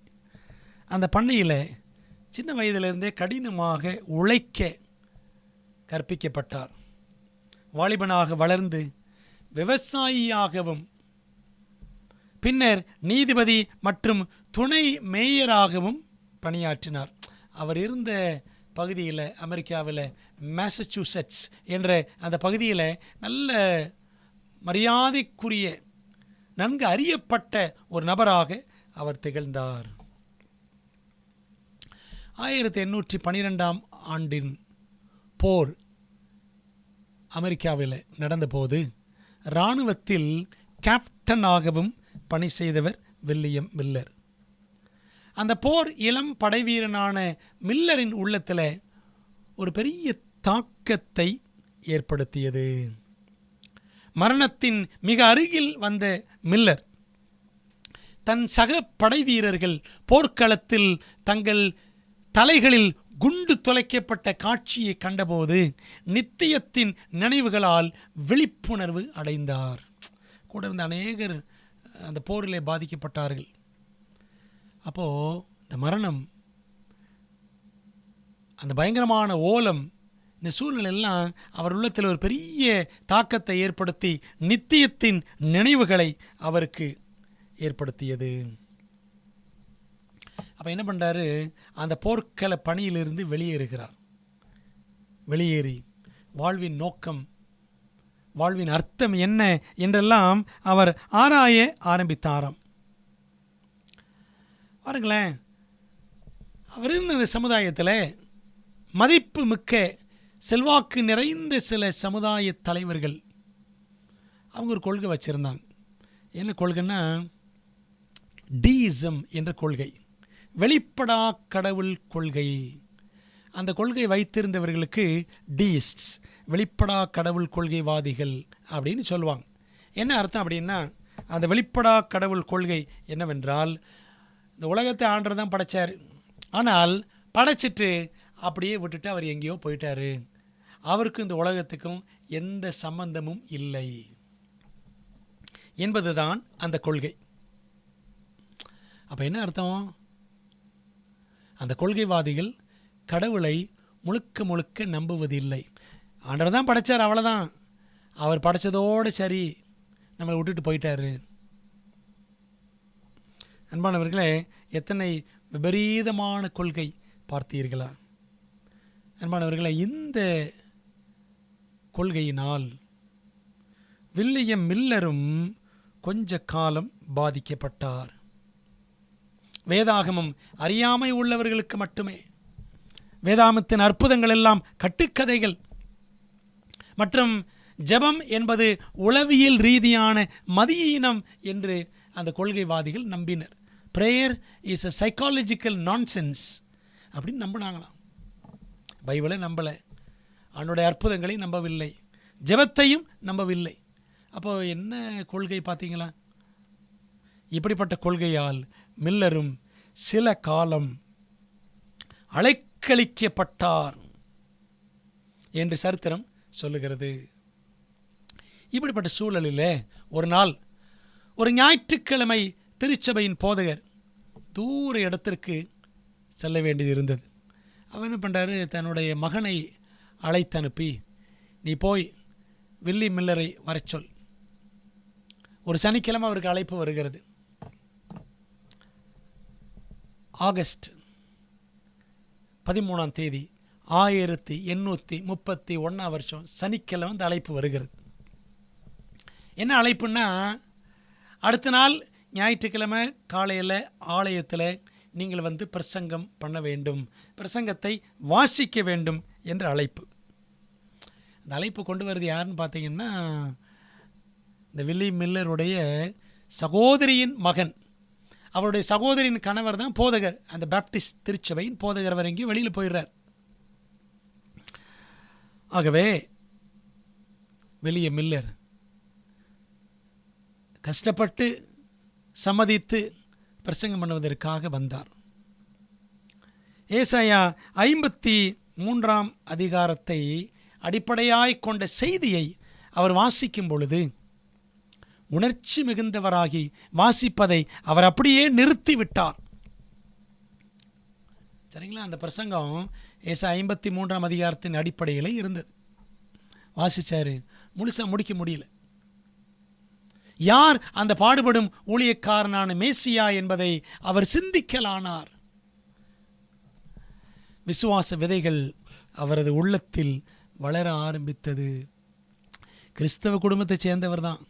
அந்த பண்ணையில் சின்ன வயதிலிருந்தே கடினமாக உழைக்க கற்பிக்கப்பட்டார். வாலிபனாக வளர்ந்து விவசாயியாகவும் பின்னர் நீதிபதி மற்றும் துணை மேயராகவும் பணியாற்றினார். அவர் இருந்த பகுதியில், அமெரிக்காவில் மேசச்சூசெட்ஸ் என்ற அந்த பகுதியில் நல்ல மரியாதைக்குரிய, நன்கு அறியப்பட்ட ஒரு நபராக அவர் திகழ்ந்தார். 1812 ஆண்டின் போர் அமெரிக்காவில் நடந்தபோது இராணுவத்தில் கேப்டனாகவும் பணி செய்தவர் வில்லியம் மில்லர். அந்த போர் இளம் படைவீரனான மில்லரின் உள்ளத்தில் ஒரு பெரிய தாக்கத்தை ஏற்படுத்தியது. மரணத்தின் மிக அருகில் வந்த மில்லர் தன் சக படைவீரர்கள் போர்க்களத்தில் தங்கள் தலைகளில் குண்டு துளைக்கப்பட்ட காட்சியை கண்டபோது நித்தியத்தின் நினைவுகளால் விழிப்புணர்வு அடைந்தார். கூட இருந்த அநேகர் அந்த போரிலே பாதிக்கப்பட்டார்கள். அப்போது இந்த மரணம், அந்த பயங்கரமான ஓலம், இந்த சூழ்நிலையெல்லாம் அவர் உள்ளத்தில் ஒரு பெரிய தாக்கத்தை ஏற்படுத்தி நித்தியத்தின் நினைவுகளை அவருக்கு ஏற்படுத்தியது. அப்போ என்ன பண்ணுறாரு, அந்த போர்க்கள பணியிலிருந்து வெளியேறுகிறார். வெளியேறி வாழ்வின் நோக்கம், வாழ்வின் அர்த்தம் என்ன என்றெல்லாம் அவர் ஆராய ஆரம்பித்தாராம். பாருங்களேன், அவர் இருந்த இந்த சமுதாயத்தில் மதிப்பு மிக்க செல்வாக்கு நிறைந்த சில சமுதாய தலைவர்கள் அவங்க ஒரு கொள்கை வச்சுருந்தாங்க. என்ன கொள்கைன்னா டீயிசம் என்ற கொள்கை, வெளிப்படா கடவுள் கொள்கை. அந்த கொள்கை வைத்திருந்தவர்களுக்கு டீயிஸ்ட்ஸ், வெளிப்படா கடவுள் கொள்கைவாதிகள் அப்படின்னு சொல்லுவாங்க. என்ன அர்த்தம் அப்படின்னா, அந்த வெளிப்படா கடவுள் கொள்கை என்னவென்றால், இந்த உலகத்தை ஆண்டவர் தான் படைச்சார், ஆனால் படைச்சிட்டு அப்படியே விட்டுட்டு அவர் எங்கேயோ போயிட்டாரு, அவருக்கும் இந்த உலகத்துக்கும் எந்த சம்பந்தமும் இல்லை என்பதுதான் அந்த கொள்கை. அப்போ என்ன அர்த்தம், அந்த கொள்கைவாதிகள் கடவுளை முழுக்க முழுக்க நம்புவதில்லை. ஆண்டவர் தான் படைச்சார், அவ்வளோதான், அவர் படைச்சதோடு சரி, நம்மளை விட்டுட்டு போயிட்டாரு. அன்பானவர்களே, எத்தனை விபரீதமான கொள்கை பார்த்தீர்களா? அன்பானவர்களே, இந்த கொள்கையினால் வில்லியம் மில்லரும் கொஞ்ச காலம் பாதிக்கப்பட்டார். வேதாகமம் அறியாமை உள்ளவர்களுக்கு மட்டுமே, வேதாகமத்தின் அற்புதங்கள் எல்லாம் கட்டுக்கதைகள் மற்றும் ஜெபம் என்பது உளவியல் ரீதியான மதியீனம் என்று அந்த கொள்கைவாதிகள் நம்பினர். Prayer is a psychological nonsense அப்படின்னு நம்பினாங்களாம். பைபிளை நம்பலை, அவனுடைய அற்புதங்களை நம்பவில்லை, ஜெபத்தையும் நம்பவில்லை. அப்போ என்ன கொள்கை பார்த்தீங்களா? இப்படிப்பட்ட கொள்கையால் மில்லரும் சில காலம் அலைக்கழிக்கப்பட்டார் என்று சரித்திரம் சொல்லுகிறது. இப்படிப்பட்ட சூழலில் ஒரு நாள், ஒரு ஞாயிற்றுக்கிழமை, திருச்சபையின் போதகர் தூர இடத்திற்கு செல்ல வேண்டியது இருந்தது. அவன் என்ன பண்ணுறாரு, தன்னுடைய மகனை அழைத்து அனுப்பி, நீ போய் வில்லி மில்லரை வரச் சொல். ஒரு சனிக்கிழமை அவருக்கு அழைப்பு வருகிறது. ஆகஸ்ட் 13 1831 வருஷம் சனிக்கிழமை அந்த அழைப்பு வருகிறது. என்ன அழைப்புன்னா, அடுத்த நாள் ஞாயிற்றுக்கிழமை காலையில் ஆலயத்தில் நீங்கள் வந்து பிரசங்கம் பண்ண வேண்டும், பிரசங்கத்தை வாசிக்க வேண்டும் என்ற அழைப்பு. அந்த அழைப்பு கொண்டு வருது யாருன்னு பார்த்தீங்கன்னா, இந்த வில்லியம் மில்லருடைய சகோதரியின் மகன். அவருடைய சகோதரியின் கணவர் தான் போதகர், அந்த பேப்டிஸ்ட் திருச்சபையின் போதகர். அவர் எங்கேயும் வெளியில் போயிடுறார். ஆகவே வில்லியம் மில்லர் கஷ்டப்பட்டு சம்மதித்து பிரசங்கம் பண்ணுவதற்காக வந்தார். ஏசாயா 53 அதிகாரத்தை அடிப்படையாய் கொண்ட செய்தியை அவர் வாசிக்கும் பொழுது உணர்ச்சி மிகுந்தவராகி வாசிப்பதை அவர் அப்படியே நிறுத்திவிட்டார். சரிங்களா? அந்த பிரசங்கம் ஏசாயா 53 அதிகாரத்தின் அடிப்படையில் இருந்தது. வாசிச்சாரு, முழுசாக முடிக்க முடியல. யார் அந்த பாடுபடும் ஊழியக்காரனான மேசியா என்பதை அவர் சிந்திக்கலானார். விசுவாச விதைகள் அவரது உள்ளத்தில் வளர ஆரம்பித்தது. கிறிஸ்தவ குடும்பத்தை சேர்ந்தவர் தான்,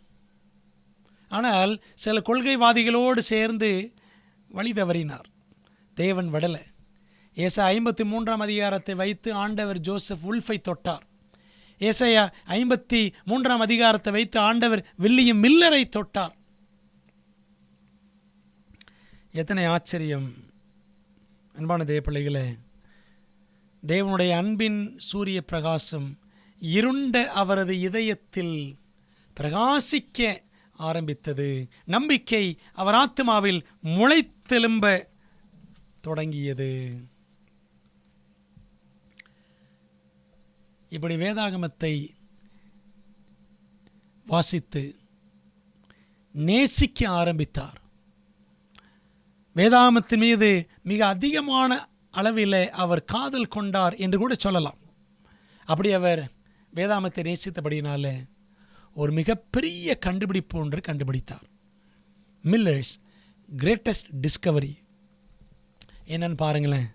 ஆனால் சில கொள்கைவாதிகளோடு சேர்ந்து வழி தவறினார். தேவன் விடலை. ஏசாயா 53 அதிகாரத்தை வைத்து ஆண்டவர் ஜோசப் உல்ஃபை தொட்டார். ஏசாயா 53 அதிகாரத்தை வைத்து ஆண்டவர் வில்லியம் மில்லரை தொட்டார். எத்தனை ஆச்சரியம்! அன்பான தேவ பிள்ளைகளே, தேவனுடைய அன்பின் சூரிய பிரகாசம் இருண்ட அவரது இதயத்தில் பிரகாசிக்க ஆரம்பித்தது. நம்பிக்கை அவர் ஆத்மாவில் முளைத்தெழும்ப தொடங்கியது. இப்படி வேதாகமத்தை வாசித்து நேசிக்க ஆரம்பித்தார். வேதாகமத்தின் மீது மிக அதிகமான அளவில் அவர் காதல் கொண்டார் என்று கூட சொல்லலாம். அப்படி அவர் வேதாகமத்தை நேசித்தபடினால ஒரு மிகப்பெரிய கண்டுபிடிப்பு ஒன்று கண்டுபிடித்தார். மில்லர்ஸ் கிரேட்டஸ்ட் டிஸ்கவரி என்னன்னு பாருங்களேன்.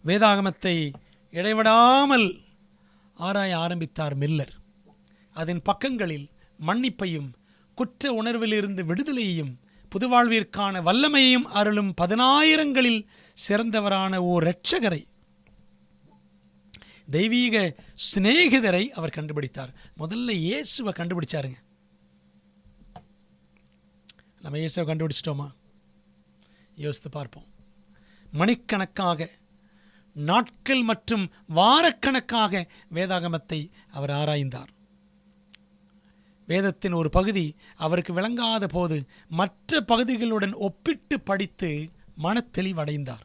வேதாகமத்தை இடைவிடாமல் ஆராய ஆரம்பித்தார் மில்லர். அதன் பக்கங்களில் மன்னிப்பையும் குற்ற உணர்விலிருந்து விடுதலையையும் புதுவாழ்விற்கான வல்லமையையும் அருளும் 10,000களில் சிறந்தவரான ஓர் இரட்சகரை, தெய்வீக சிநேகிதரை அவர் கண்டுபிடித்தார். முதல்ல இயேசுவை கண்டுபிடிச்சாருங்க. நம்ம இயேசுவை கண்டுபிடிச்சிட்டோமா? யோசித்து பார்ப்போம். மணிக்கணக்காக, நாட்கள் மற்றும் வாரக்கணக்காக வேதாகமத்தை அவர் ஆராய்ந்தார். வேதத்தின் ஒரு பகுதி அவருக்கு விளங்காத போது மற்ற பகுதிகளுடன் ஒப்பிட்டு படித்து மனத்தெளிவடைந்தார்.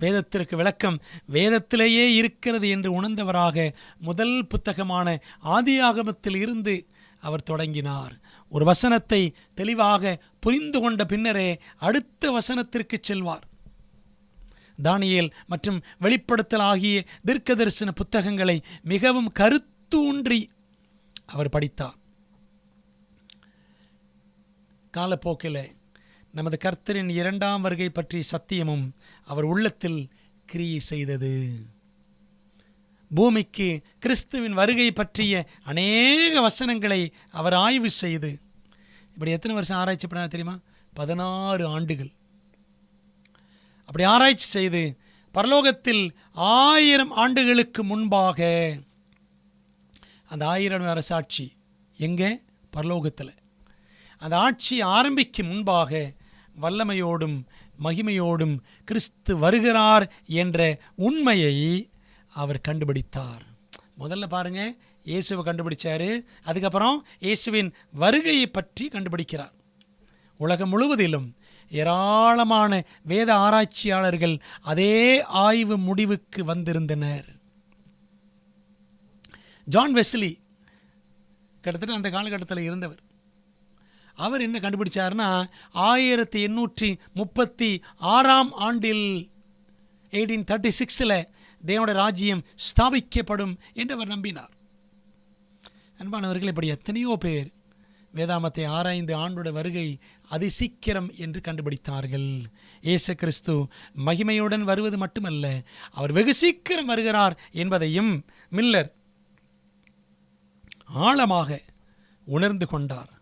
வேதத்திற்கு விளக்கம் வேதத்திலேயே இருக்கிறது என்று உணர்ந்தவராக முதல் புத்தகமான ஆதியாகமத்தில் இருந்து அவர் தொடங்கினார். ஒரு வசனத்தை தெளிவாக புரிந்து கொண்ட பின்னரே அடுத்த வசனத்திற்கு செல்வார். தானியேல் மற்றும் வெளிப்படுத்தல் ஆகிய தீர்க்கதரிசன புத்தகங்களை மிகவும் கருத்தூன்றி அவர் படித்தார். காலப்போக்கில் நமது கர்த்தரின் 2ஆம் வருகை பற்றி சத்தியமும் அவர் உள்ளத்தில் கிரியை செய்தது. பூமிக்கு கிறிஸ்துவின் வருகை பற்றிய அநேக வசனங்களை அவர் ஆய்வு செய்து, இப்படி எத்தனை வருஷம் ஆராய்ச்சி பண்ண தெரியுமா? 16 ஆண்டுகள். அப்படி ஆராய்ச்சி செய்து பரலோகத்தில் 1000 ஆண்டுகளுக்கு முன்பாக, அந்த 1000 அரசாட்சி எங்கே? பரலோகத்தில். அந்த ஆட்சி ஆரம்பிக்கும் முன்பாக வல்லமையோடும் மகிமையோடும் கிறிஸ்து வருகிறார் என்ற உண்மையை அவர் கண்டுபிடித்தார். முதல்ல பாருங்க, இயேசுவை கண்டுபிடிச்சாரு. அதுக்கப்புறம் இயேசுவின் வருகையை பற்றி கண்டுபிடிக்கிறார். உலகம் முழுவதிலும் ஏராளமான வேத ஆராய்ச்சியாளர்கள் அதே ஆய்வு முடிவுக்கு வந்திருந்தனர். ஜான் வெஸ்லி கிட்டத்தட்ட அந்த காலகட்டத்தில் இருந்தவர். அவர் என்ன கண்டுபிடிச்சார்னா, 1836 ஆண்டில் 1836 தேவனுடைய ராஜ்யம் ஸ்தாபிக்கப்படும் என்று அவர் நம்பினார். அன்பானவர்கள், இப்படி எத்தனையோ பேர் வேதாமத்தை ஆராய்ந்து ஆண்டோட வருகை அதிசீக்கிரம் என்று கண்டுபிடித்தார்கள். இயேசு கிறிஸ்து மகிமையுடன் வருவது மட்டுமல்ல, அவர் வெகு சீக்கிரம் வருகிறார் என்பதையும் மில்லர் ஆழமாக உணர்ந்து கொண்டார்.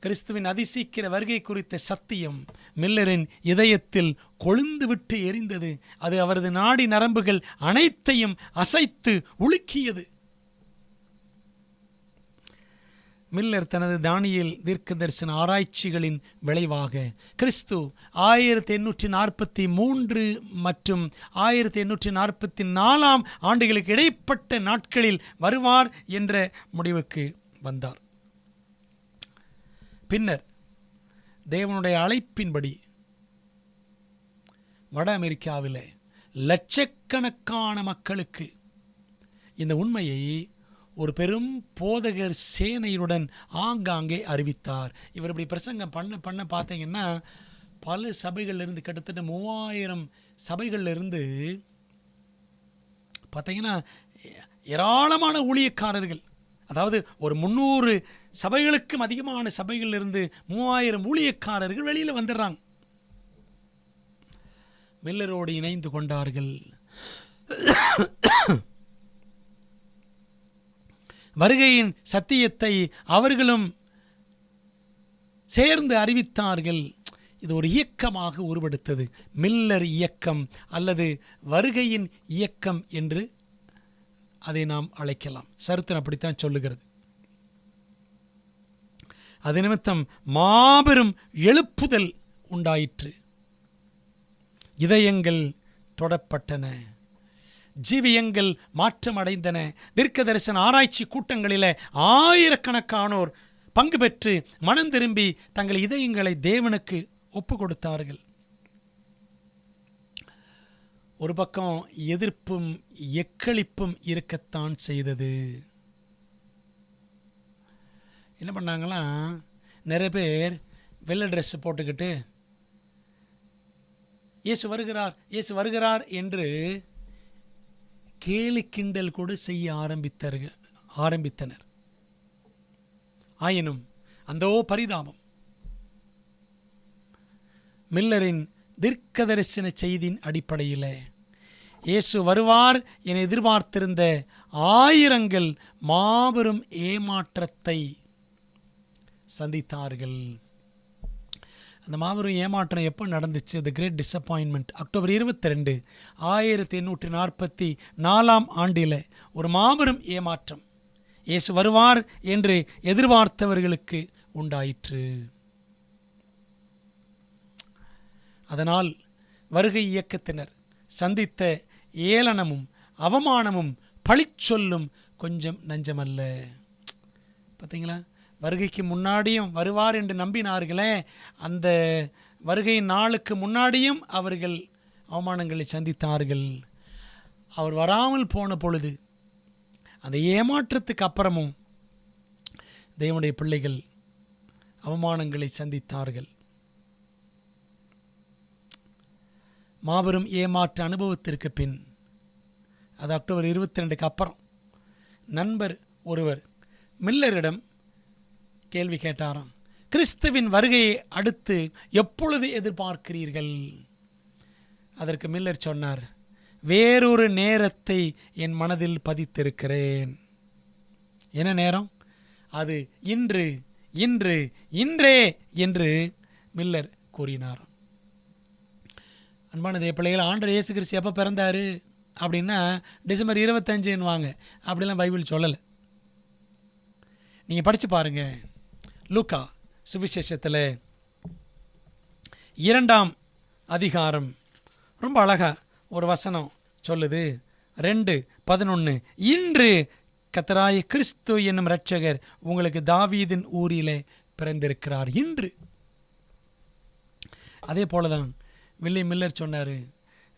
கிறிஸ்துவின் அதிசீக்கிர வருகை குறித்த சத்தியம் மில்லரின் இதயத்தில் கொழுந்துவிட்டு எரிந்தது. அது அவரது நாடி நரம்புகள் அனைத்தையும் அசைத்து உலுக்கியது. மில்லர் தனது தானியேல் தீர்க்கதரிசன ஆராய்ச்சிகளின் விளைவாக கிறிஸ்து 1843 மற்றும் 1844 ஆண்டுகளுக்கு இடைப்பட்ட நாட்களில் வருவார் என்ற முடிவுக்கு வந்தார். பின்னர் தேவனுடைய அழைப்பின்படி வட அமெரிக்காவில் லட்சக்கணக்கான மக்களுக்கு இந்த உண்மையை ஒரு பெரும் போதகர் சேனையுடன் ஆங்காங்கே அறிவித்தார். இவர் இப்படி பிரசங்கம் பண்ண பார்த்தீங்கன்னா பல சபைகள்லேருந்து கிட்டத்தட்ட 3000 சபைகள்லேருந்து பார்த்தீங்கன்னா ஏராளமான ஊழியக்காரர்கள், அதாவது ஒரு 300 சபைகளுக்கும் அதிகமான சபைகளிலிருந்து 3000 ஊழியக்காரர்கள் வெளியில் வந்துடுறாங்க. மில்லரோடு இணைந்து கொண்டார்கள். வருகையின் சத்தியத்தை அவர்களும் சேர்ந்து அறிவித்தார்கள். இது ஒரு இயக்கமாக உருவெடுத்தது. மில்லர் இயக்கம் அல்லது வருகையின் இயக்கம் என்று அதை நாம் அழைக்கலாம். சரித்திரம் அப்படித்தான் சொல்லுகிறது. அது நிமித்தம் மாபெரும் எழுப்புதல் உண்டாயிற்று. இதயங்கள் தொடப்பட்டன, ஜீவியங்கள் மாற்றமடைந்தன. தீர்க்க தரிசன ஆராய்ச்சி கூட்டங்களில் ஆயிரக்கணக்கானோர் பங்கு பெற்று மனம் திரும்பி தங்கள் இதயங்களை தேவனுக்கு ஒப்பு கொடுத்தார்கள். ஒரு பக்கம் எதிர்ப்பும் எக்களிப்பும் இருக்கத்தான் செய்தது. என்ன பண்ணாங்களாம், நிறைய பேர் வெள்ளை ட்ரெஸ் போட்டுக்கிட்டு இயேசு வருகிறார் இயேசு வருகிறார் என்று கேலி கிண்டல் கூட செய்ய ஆரம்பித்தனர். ஆயினும் அந்தோ பரிதாபம், மில்லரின் தீர்க்கதரிசன செய்தியின் அடிப்படையில் இயேசு வருவார் என எதிர்பார்த்திருந்த ஆயிரங்கள் மாபெரும் ஏமாற்றத்தை சந்தித்தார்கள். அந்த மாபெரும் ஏமாற்றம் எப்போ நடந்துச்சு? தி கிரேட் டிசப்பாயின்மெண்ட் அக்டோபர் 22, 1844 ஆண்டில் ஒரு மாபெரும் ஏமாற்றம் இயேசு வருவார் என்று எதிர்பார்த்தவர்களுக்கு உண்டாயிற்று. அதனால் வருகை இயக்கத்தினர் சந்தித்த ஏளனமும் அவமானமும் பழிச்சொல்லும் கொஞ்சம் நஞ்சமல்ல. பார்த்தீங்களா, வருகைக்கு முன்னாடியும் வருவார் என்று நம்பினார்களே, அந்த வருகை நாளுக்கு முன்னாடியும் அவர்கள் அவமானங்களை சந்தித்தார்கள். அவர் வராமல் போன பொழுது அந்த ஏமாற்றத்துக்கு அப்புறமும் தேவனுடைய பிள்ளைகள் அவமானங்களை சந்தித்தார்கள். மாபெரும் ஏமாற்ற அனுபவத்திற்கு பின், அது அக்டோபர் 22க்கு அப்புறம், நண்பர் ஒருவர் மில்லரிடம் கேள்வி கேட்டாராம். கிறிஸ்துவின் வருகையை அடுத்து எப்பொழுது எதிர்பார்க்கிறீர்கள்? அதற்கு மில்லர் சொன்னார், வேறொரு நேரத்தை என் மனதில் பதித்திருக்கிறேன். என்ன நேரம் அது? இன்று இன்று இன்றே என்று மில்லர் கூறினார். அன்பான தேவ பிள்ளைகள், ஆண்டவர் இயேசு கிறிஸ்து எப்போ பிறந்தார் அப்படின்னா டிசம்பர் 25 அப்படிலாம் பைபிள் சொல்லலை. நீங்கள் படித்து பாருங்கள். லூக்கா சுவிசேஷத்தில் 2ஆம் அதிகாரம் ரொம்ப அழகாக ஒரு வசனம் சொல்லுது. 2:11, இன்று கர்த்தராகிய கிறிஸ்து என்னும் இரட்சகர் உங்களுக்கு தாவீதின் ஊரிலே பிறந்திருக்கிறார். இன்று. அதே போலதான் வில்லியம் மில்லர் சொன்னார்,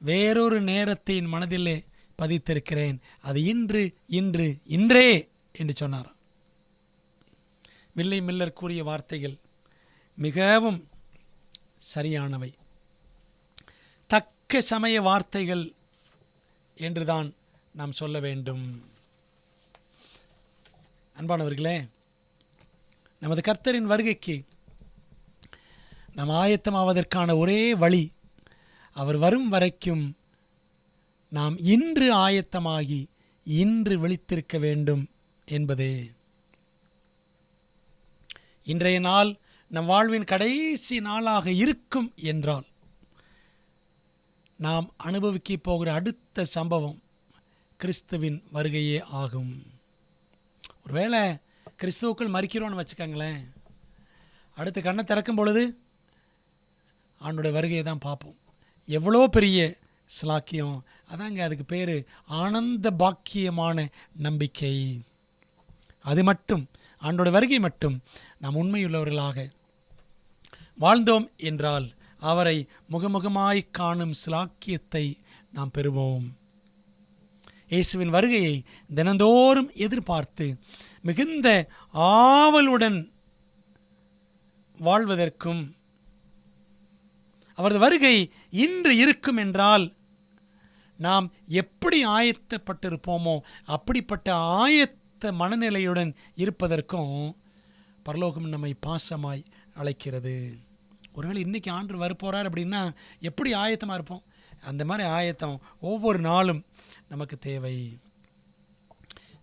வேறொரு நேரத்தை என் மனதிலே பதித்திருக்கிறேன், அது இன்று இன்று இன்றே என்று சொன்னார். வில்லியம் மில்லர் கூறிய வார்த்தைகள் மிகவும் சரியானவை, தக்க சமய வார்த்தைகள் என்றுதான் நாம் சொல்ல வேண்டும். அன்பானவர்களே, நமது கர்த்தரின் வருகைக்கு நாம் ஆயத்தமாவதற்கான ஒரே வழி, அவர் வரும் வரைக்கும் நாம் இன்று ஆயத்தமாகி இன்று விழித்திருக்க வேண்டும் என்பதே. இன்றைய நாள் நம் வாழ்வின் கடைசி நாளாக இருக்கும் என்றால் நாம் அனுபவிக்க போகிற அடுத்த சம்பவம் கிறிஸ்துவின் வருகையே ஆகும். ஒருவேளை கிறிஸ்துவுக்குள் மரிக்கிறோன்னு வச்சுக்கோங்களேன், அடுத்து கண்ணை திறக்கும் பொழுது ஆண்டோடைய வருகையை தான் பார்ப்போம். எவ்வளோ பெரிய ஸ்லாக்கியம்! அதாங்க அதுக்கு பேர் ஆனந்த பாக்கியமான நம்பிக்கை. அது மட்டும், ஆண்டோட வருகை மட்டும் நாம் உண்மையுள்ளவர்களாக வாழ்ந்தோம் என்றால் அவரை முகமுகமாய் காணும் ஸ்லாக்கியத்தை நாம் பெறுவோம். இயேசுவின் வருகையை தினந்தோறும் எதிர்பார்த்து மிகுந்த ஆவலுடன் வாழ்வதற்கும், அவரது வருகை இன்று இருக்கும் என்றால் நாம் எப்படி ஆயத்தப்பட்டிருப்போமோ அப்படிப்பட்ட ஆயத்த மனநிலையுடன் இருப்பதற்கும் பரலோகம் நம்மை பாசமாய் அழைக்கிறது. ஒருவேளை இன்றைக்கி ஆண்டவர் வரப்போகிறார் அப்படின்னா எப்படி ஆயத்தமாக இருப்போம்? அந்த மாதிரி ஆயத்தம் ஒவ்வொரு நாளும் நமக்கு தேவை.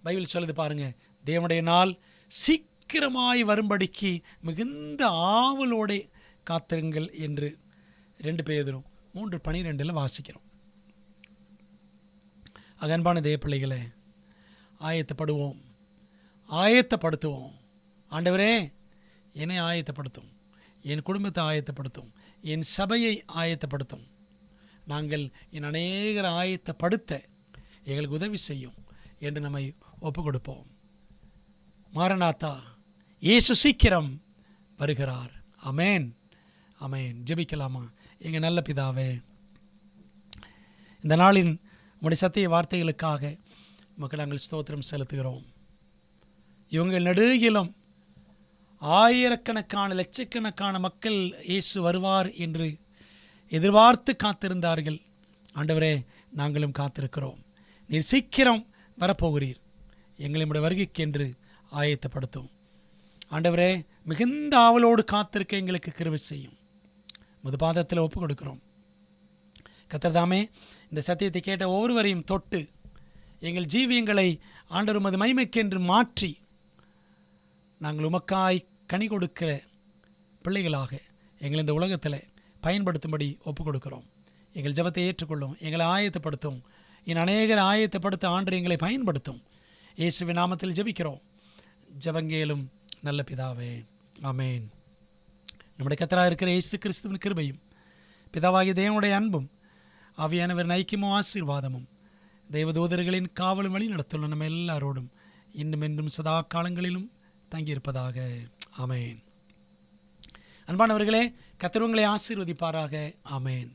பைபிள் சொல்லுது பாருங்கள், தேவனுடைய நாள் சீக்கிரமாய் வரும்படிக்கு மிகுந்த ஆவலோடு காத்திருங்கள் என்று 2 பேதுரு 3:12 வாசிக்கிறோம். அன்பான தேவ பிள்ளைகளே, ஆயத்தப்படுவோம், ஆயத்தப்படுத்துவோம். ஆண்டவரே, என்னை ஆயத்தப்படுத்தும், என் குடும்பத்தை ஆயத்தப்படுத்தும், என் சபையை ஆயத்தப்படுத்தும். நாங்கள் என் அநேகரை ஆயத்தப்படுத்த எங்களுக்கு உதவி செய்யும் என்று நம்மை ஒப்பு கொடுப்போம். மாரநாதா, இயேசு சீக்கிரம் வருகிறார். அமேன், அமேன். ஜெபிக்கலாமா? எங்கள் நல்ல பிதாவே, இந்த நாளின் உம்முடைய சத்திய வார்த்தைகளுக்காக உமக்கு நாங்கள் ஸ்தோத்திரம் செலுத்துகிறோம். இவங்கள் நெடுகிலும் ஆயிரக்கணக்கான லட்சக்கணக்கான மக்கள் இயேசு வருவார் என்று எதிர்பார்த்து காத்திருந்தார்கள். ஆண்டவரே, நாங்களும் காத்திருக்கிறோம். நீர் சீக்கிரம் வரப்போகிறீர். எங்களை உம்முடைய வருகைக்கென்று ஆயத்தப்படுத்தும். ஆண்டவரே, மிகுந்த ஆவலோடு காத்திருக்க எங்களுக்கு கிருபை செய்யும். முது பாதத்தில் ஒப்பு கொடுக்கிறோம். கர்த்தர்தாமே இந்த சத்தியத்தை கேட்ட ஒவ்வொருவரையும் தொட்டு எங்கள் ஜீவியங்களை ஆண்டவர் உமது மகிமைக்கென்று மாற்றி நாங்கள் உமக்காய் கனி கொடுக்கிற பிள்ளைகளாக எங்களை இந்த உலகத்தில் பயன்படுத்தும்படி ஒப்பு கொடுக்கிறோம். எங்கள் ஜெபத்தை ஏற்றுக்கொள்ளும், எங்களை ஆயத்தப்படுத்தும். என் அநேகரை ஆயத்தப்படுத்த ஆண்டு எங்களை பயன்படுத்தும். இயேசுவின் நாமத்தில் ஜெபிக்கிறோம், ஜெபங்கேலும் நல்ல பிதாவே. ஆமேன். நம்முடைய கர்த்தராக இருக்கிற இயேசு கிறிஸ்துவின் கிருபையும், பிதாவாகிய தேவனுடைய அன்பும், ஆவியானவரின் ஐக்கியமும் ஆசீர்வாதமும், தேவதூதர்களின் காவலும் வழி நடத்துள்ள நம்ம எல்லாரோடும் இன்னும் என்றும் சதா காலங்களிலும் தங்கியிருப்பதாக. ஆமேன். அன்பானவர்களே, கர்த்தர் உங்களை ஆசீர்வதிப்பாராக. ஆமேன்.